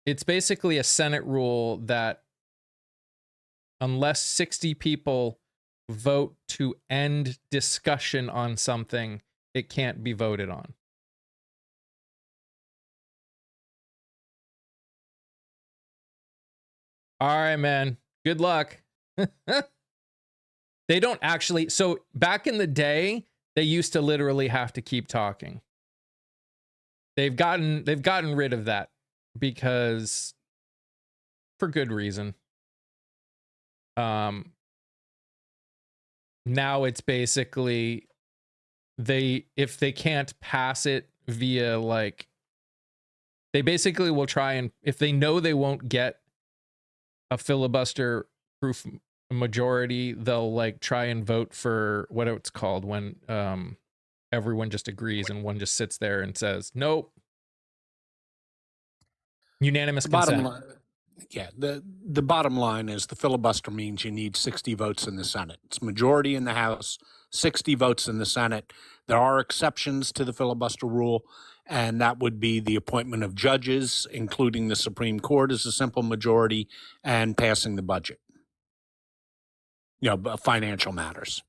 it's basically a Senate rule that unless 60 people vote to end discussion on something, it can't be voted on. All right, man. Good luck. They don't actually. So back in the day, they used to literally have to keep talking. They've gotten rid of that because for good reason. Now it's basically if they can't pass it via like, they basically will try and, if they know they won't get a filibuster proof majority, they'll like try and vote for what it's called when everyone just agrees and one just sits there and says nope. Unanimous consent. The bottom line is the filibuster means you need 60 votes in the Senate. It's majority in the House, 60 votes in the Senate. There are exceptions to the filibuster rule, and that would be the appointment of judges, including the Supreme Court as a simple majority, and passing the budget. Financial matters.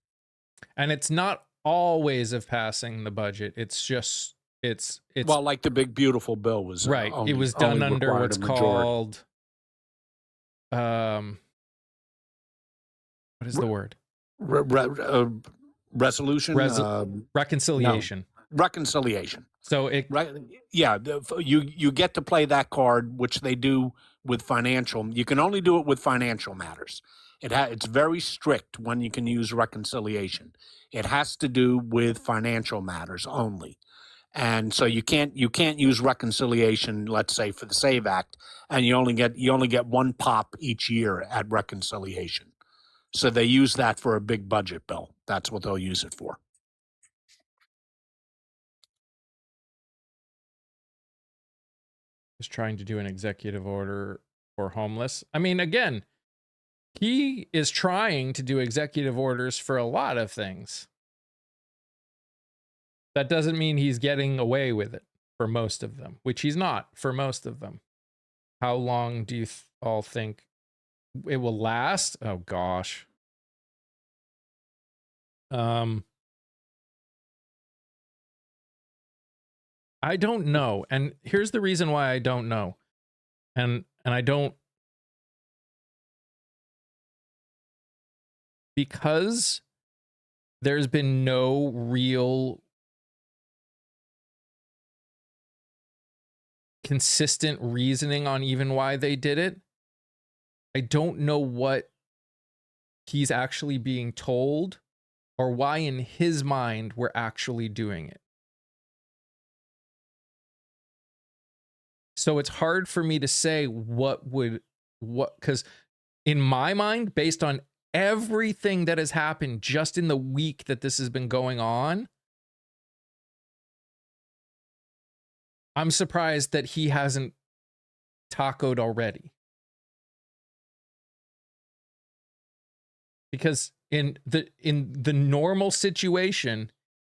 And it's not always of passing the budget. It's just, it's well, like the big beautiful bill was right. It was done under what's called what is the word? Resolution? Reconciliation. No. Reconciliation. So it you get to play that card, which they do with financial. You can only do it with financial matters. It's very strict when you can use reconciliation. It has to do with financial matters only. And so you can't use reconciliation, let's say for the SAVE Act, and you only get one pop each year at reconciliation. So they use that for a big budget bill. That's what they'll use it for. Is trying to do an executive order for homeless. I mean, again, he is trying to do executive orders for a lot of things. That doesn't mean he's getting away with it for most of them, which he's not for most of them. How long do you all think it will last? Oh gosh. I don't know. And here's the reason why I don't know. And I don't, because there's been no real consistent reasoning on even why they did it. I don't know what he's actually being told or why in his mind we're actually doing it. So it's hard for me to say because in my mind, based on everything that has happened just in the week that this has been going on, I'm surprised that he hasn't tacoed already. Because in the normal situation,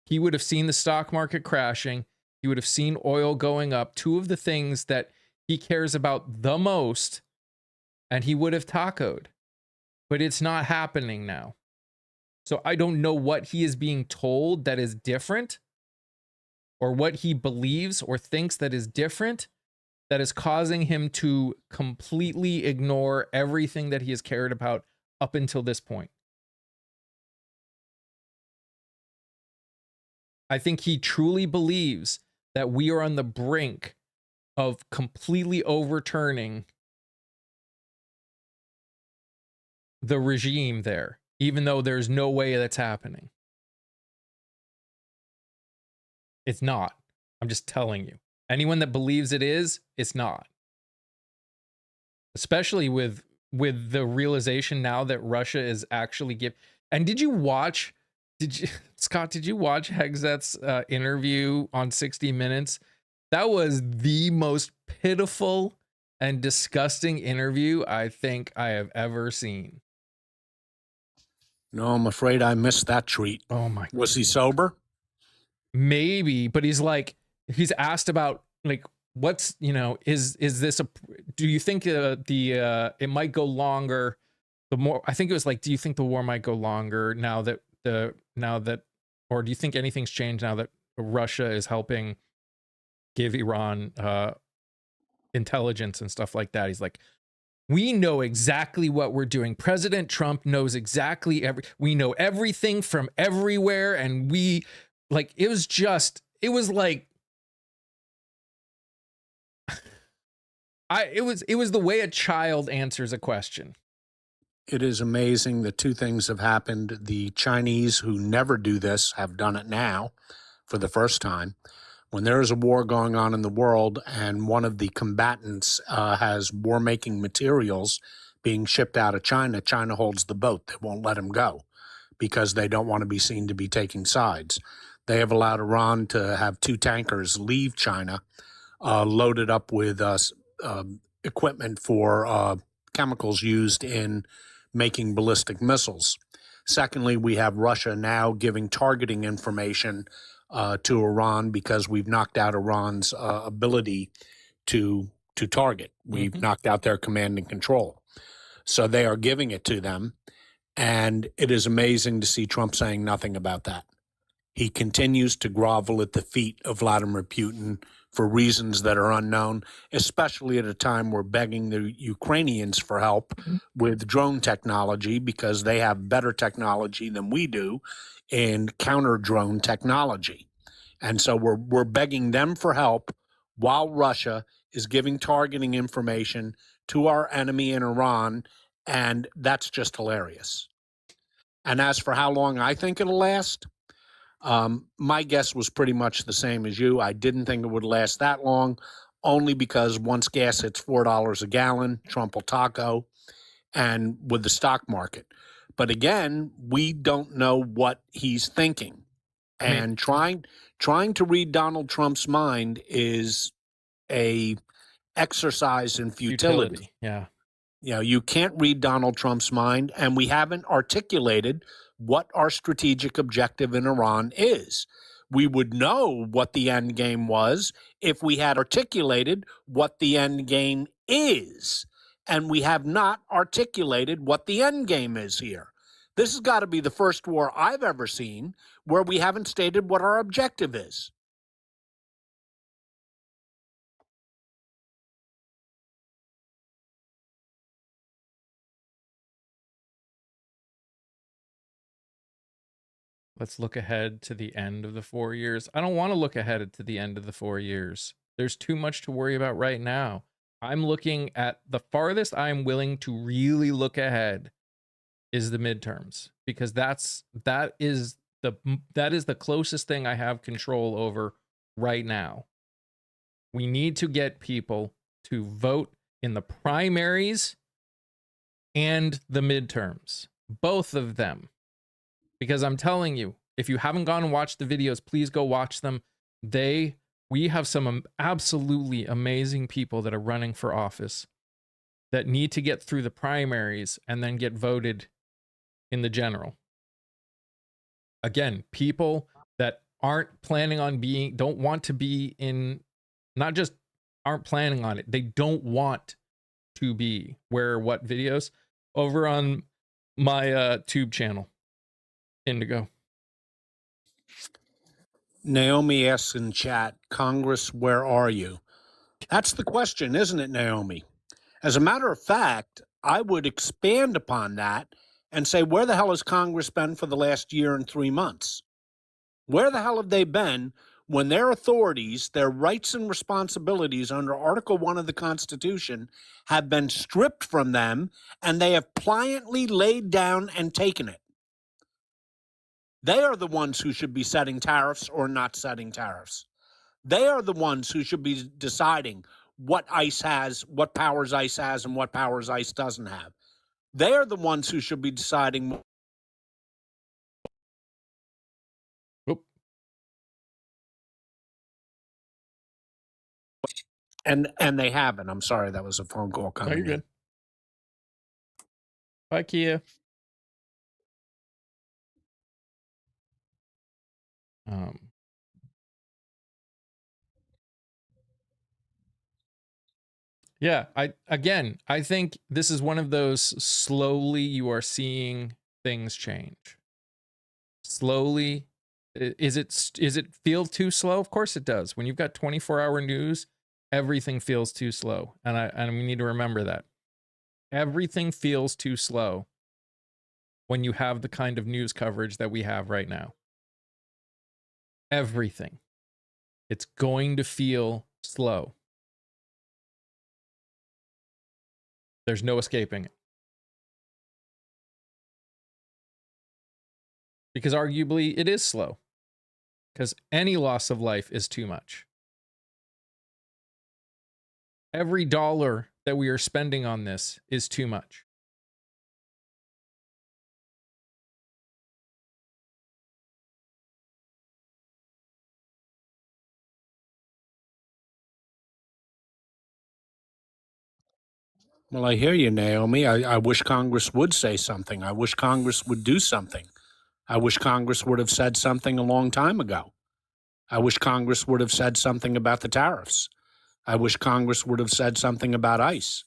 he would have seen the stock market crashing. He would have seen oil going up, two of the things that he cares about the most, and he would have tacoed. But it's not happening now. So I don't know what he is being told that is different, or what he believes or thinks that is different, that is causing him to completely ignore everything that he has cared about up until this point. I think he truly believes that we are on the brink of completely overturning the regime there, even though there's no way that's happening. It's not. I'm just telling you. Anyone that believes it is, it's not. Especially with the realization now that Russia is actually And did you watch? Scott? Did you watch Hegseth's interview on 60 Minutes? That was the most pitiful and disgusting interview I think I have ever seen. No, I'm afraid I missed that treat. Oh my! Was he sober? Maybe, but he's asked about like what's, is this do you think it might go longer? I think it was like, do you think the war might go longer now that or do you think anything's changed now that Russia is helping give Iran intelligence and stuff like that? He's like, we know exactly what we're doing. President Trump knows exactly we know everything from everywhere, and it was the way a child answers a question. It is amazing that two things have happened. The Chinese, who never do this, have done it now for the first time. When there is a war going on in the world and one of the combatants has war-making materials being shipped out of China, China holds the boat. They won't let him go because they don't want to be seen to be taking sides. They have allowed Iran to have two tankers leave China loaded up with equipment for chemicals used in making ballistic missiles. Secondly, we have Russia now giving targeting information to Iran because we've knocked out Iran's ability to target. We've knocked out their command and control. So they are giving it to them. And it is amazing to see Trump saying nothing about that. He continues to grovel at the feet of Vladimir Putin for reasons that are unknown, especially at a time we're begging the Ukrainians for help with drone technology because they have better technology than we do in counter-drone technology. And so we're begging them for help while Russia is giving targeting information to our enemy in Iran, and that's just hilarious. And as for how long I think it'll last, my guess was pretty much the same as you. I didn't think it would last that long, only because once gas hits $4 a gallon, Trump will taco, and with the stock market. But again, we don't know what he's thinking. And trying to read Donald Trump's mind is a exercise in futility. Yeah. You know, you can't read Donald Trump's mind, and we haven't articulated what our strategic objective in Iran is. We would know what the end game was if we had articulated what the end game is. And we have not articulated what the end game is here. This has got to be the first war I've ever seen where we haven't stated what our objective is. Let's look ahead to the end of the 4 years. I don't want to look ahead to the end of the 4 years. There's too much to worry about right now. I'm looking at the farthest I'm willing to really look ahead is the midterms, because that is the closest thing I have control over right now. We need to get people to vote in the primaries and the midterms, both of them. Because I'm telling you, if you haven't gone and watched the videos, please go watch them. We have some absolutely amazing people that are running for office that need to get through the primaries and then get voted in the general. Again, people that aren't planning on being, don't want to be in, not just aren't planning on it, they don't want to be. Where what videos? Over on my tube channel, Indigo. Naomi asks in chat, Congress, where are you? That's the question, isn't it, Naomi? As a matter of fact, I would expand upon that and say, where the hell has Congress been for the last year and 3 months? Where the hell have they been when their authorities, their rights and responsibilities under Article 1 of the Constitution have been stripped from them and they have pliantly laid down and taken it? They are the ones who should be setting tariffs or not setting tariffs. They are the ones who should be deciding what ICE has, what powers ICE has, and what powers ICE doesn't have. They are the ones who should be deciding. Oop. And they haven't. I'm sorry, that was a phone call No, coming you're in. good. Bye, Kia. Yeah, I think this is one of those slowly you are seeing things change. Slowly. Is it feel too slow? Of course it does. When you've got 24-hour news, everything feels too slow. And we need to remember that. Everything feels too slow when you have the kind of news coverage that we have right now. Everything. It's going to feel slow. There's no escaping it. Because arguably it is slow. Because any loss of life is too much. Every dollar that we are spending on this is too much. Well, I hear you, Naomi. I wish Congress would say something. I wish Congress would do something. I wish Congress would have said something a long time ago. I wish Congress would have said something about the tariffs. I wish Congress would have said something about ICE.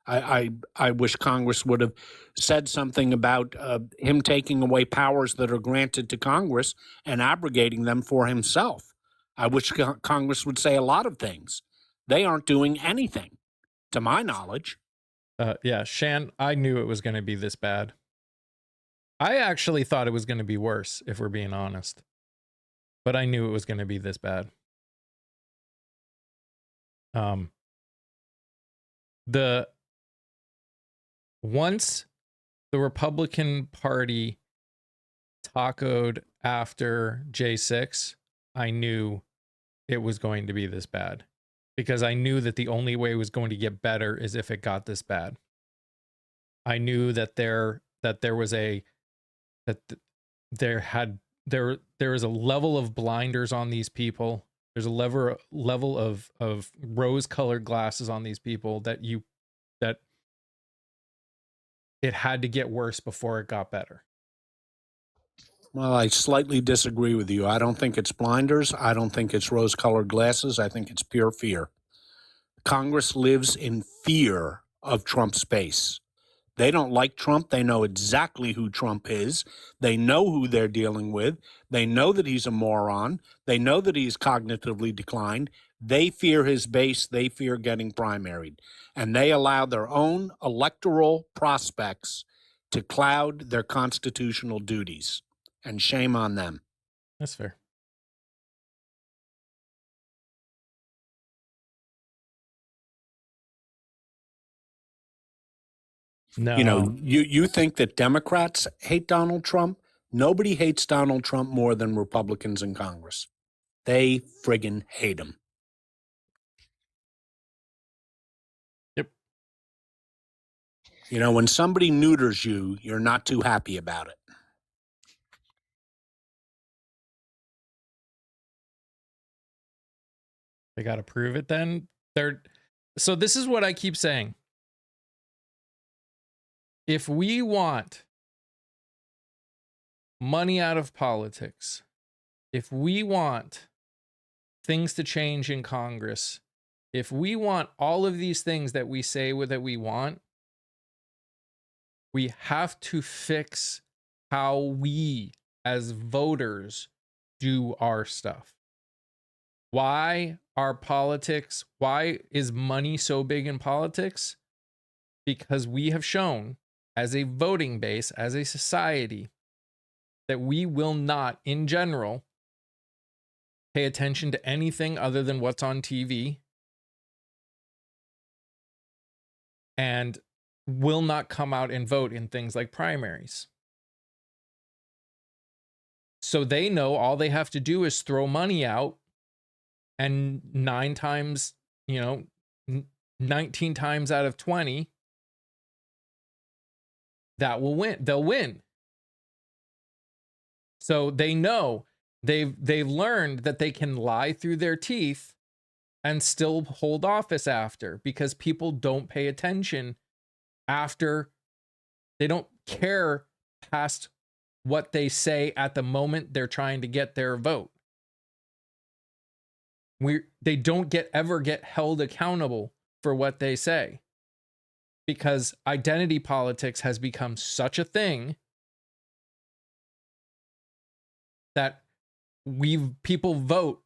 I wish Congress would have said something about him taking away powers that are granted to Congress and abrogating them for himself. I wish Congress would say a lot of things. They aren't doing anything, to my knowledge. Yeah, Shan, I knew it was going to be this bad. I actually thought it was going to be worse, if we're being honest. But I knew it was going to be this bad. Once the Republican Party tacoed after J6, I knew it was going to be this bad. Because I knew that the only way it was going to get better is if it got this bad. I knew that there was a level of blinders on these people. There's a level of rose-colored glasses on these people that it had to get worse before it got better. Well, I slightly disagree with you. I don't think it's blinders. I don't think it's rose-colored glasses. I think it's pure fear. Congress lives in fear of Trump's base. They don't like Trump. They know exactly who Trump is. They know who they're dealing with. They know that he's a moron. They know that he's cognitively declined. They fear his base. They fear getting primaried. And they allow their own electoral prospects to cloud their constitutional duties. And shame on them. That's fair. No. You know, you think that Democrats hate Donald Trump? Nobody hates Donald Trump more than Republicans in Congress. They friggin' hate him. Yep. You know, when somebody neuters you, you're not too happy about it. They got to prove it then. So this is what I keep saying. If we want money out of politics, if we want things to change in Congress, if we want all of these things that we say that we want, we have to fix how we as voters do our stuff. Why are politics, why is money so big in politics? Because we have shown as a voting base, as a society, that we will not, in general, pay attention to anything other than what's on TV, and will not come out and vote in things like primaries. So they know all they have to do is throw money out, and 19 times out of 20, that will win. They'll win. So they know, they've learned that they can lie through their teeth and still hold office after, because people don't pay attention after. They don't care past what they say at the moment they're trying to get their vote. They don't ever get held accountable for what they say, because identity politics has become such a thing that people vote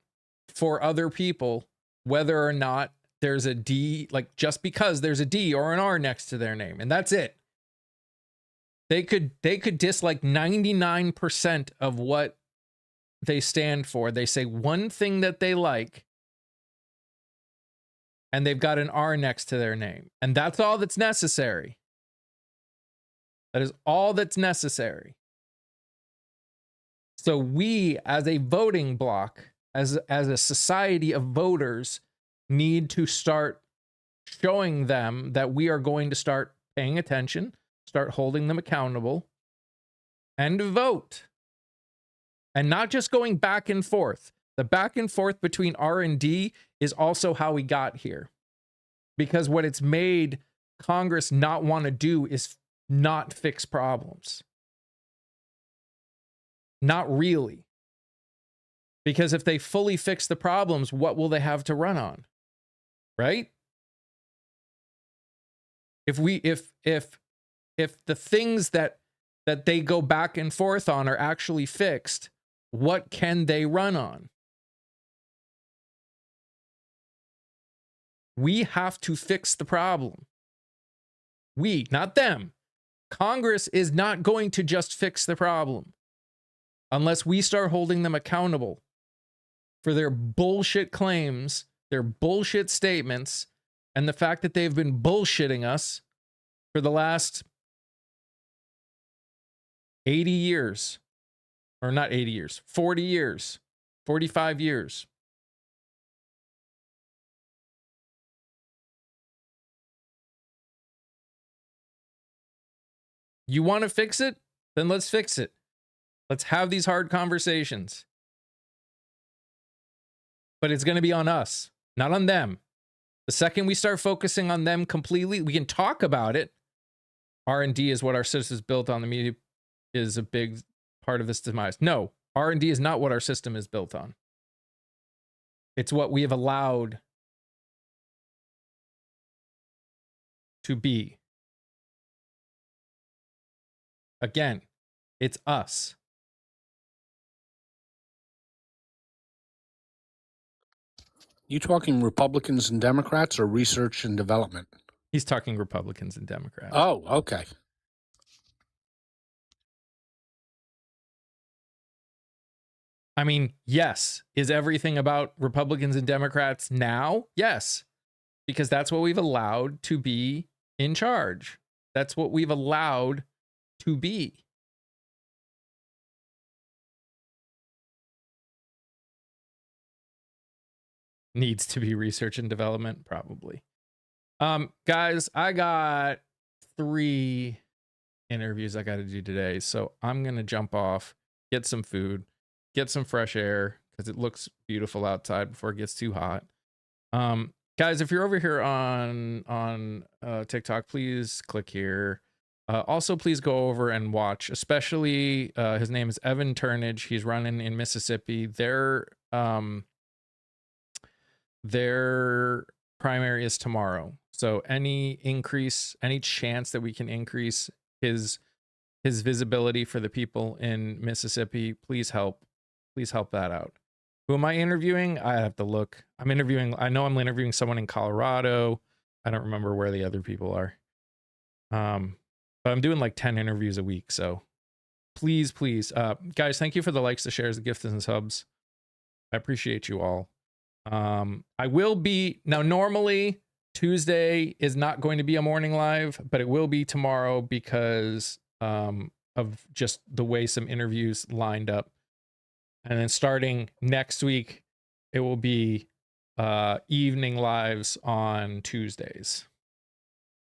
for other people whether or not there's a D, like just because there's a D or an R next to their name, and that's it. They could dislike 99% of what they stand for. They say one thing that they like, and they've got an R next to their name, and that's all that's necessary. That is all that's necessary. So we, as a voting bloc, as a society of voters, need to start showing them that we are going to start paying attention, start holding them accountable, and vote. And not just going back and forth. The back and forth between R and D is also how we got here. Because what it's made Congress not want to do is not fix problems. Not really. Because if they fully fix the problems, what will they have to run on? Right? If the things that they go back and forth on are actually fixed, what can they run on? We have to fix the problem. We, not them. Congress is not going to just fix the problem unless we start holding them accountable for their bullshit claims, their bullshit statements, and the fact that they've been bullshitting us for the last 80 years. Or not 80 years, 40 years, 45 years. You want to fix it? Then let's fix it. Let's have these hard conversations. But it's going to be on us, not on them. The second we start focusing on them completely, we can talk about it. R&D is what our system is built on. The media is a big part of this demise. No, R&D is not what our system is built on. It's what we have allowed to be. Again, it's us. You talking Republicans and Democrats or research and development? He's talking Republicans and Democrats. Oh, okay. I mean, yes. Is everything about Republicans and Democrats now? Yes. Because that's what we've allowed to be in charge. That's what we've allowed to be. Needs to be research and development, probably. Guys, I got 3 interviews I got to do today. So I'm going to jump off, get some food, get some fresh air, because it looks beautiful outside before it gets too hot. Guys, if you're over here on TikTok, please click here. Also, please go over and watch, especially his name is Evan Turnage. He's running in Mississippi. Their primary is tomorrow. So any chance that we can increase his visibility for the people in Mississippi, please help that out. Who am I interviewing? I have to look. I know I'm interviewing someone in Colorado. I don't remember where the other people are. But I'm doing like 10 interviews a week. So please, guys, thank you for the likes, the shares, the gifts, and subs. I appreciate you all. I will be now. Normally Tuesday is not going to be a morning live, but it will be tomorrow because of just the way some interviews lined up. And then starting next week, it will be evening lives on Tuesdays.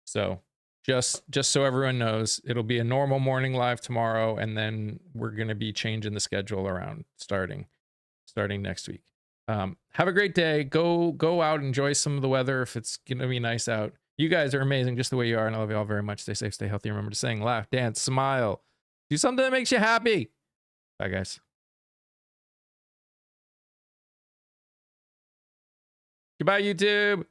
So just so everyone knows, it'll be a normal morning live tomorrow, and then we're going to be changing the schedule around starting next week. Have a great day. Go out, enjoy some of the weather if it's gonna be nice out. You guys are amazing just the way you are, and I love you all very much. Stay safe, stay healthy. Remember to sing, laugh, dance, smile. Do something that makes you happy. Bye, guys. Goodbye, YouTube.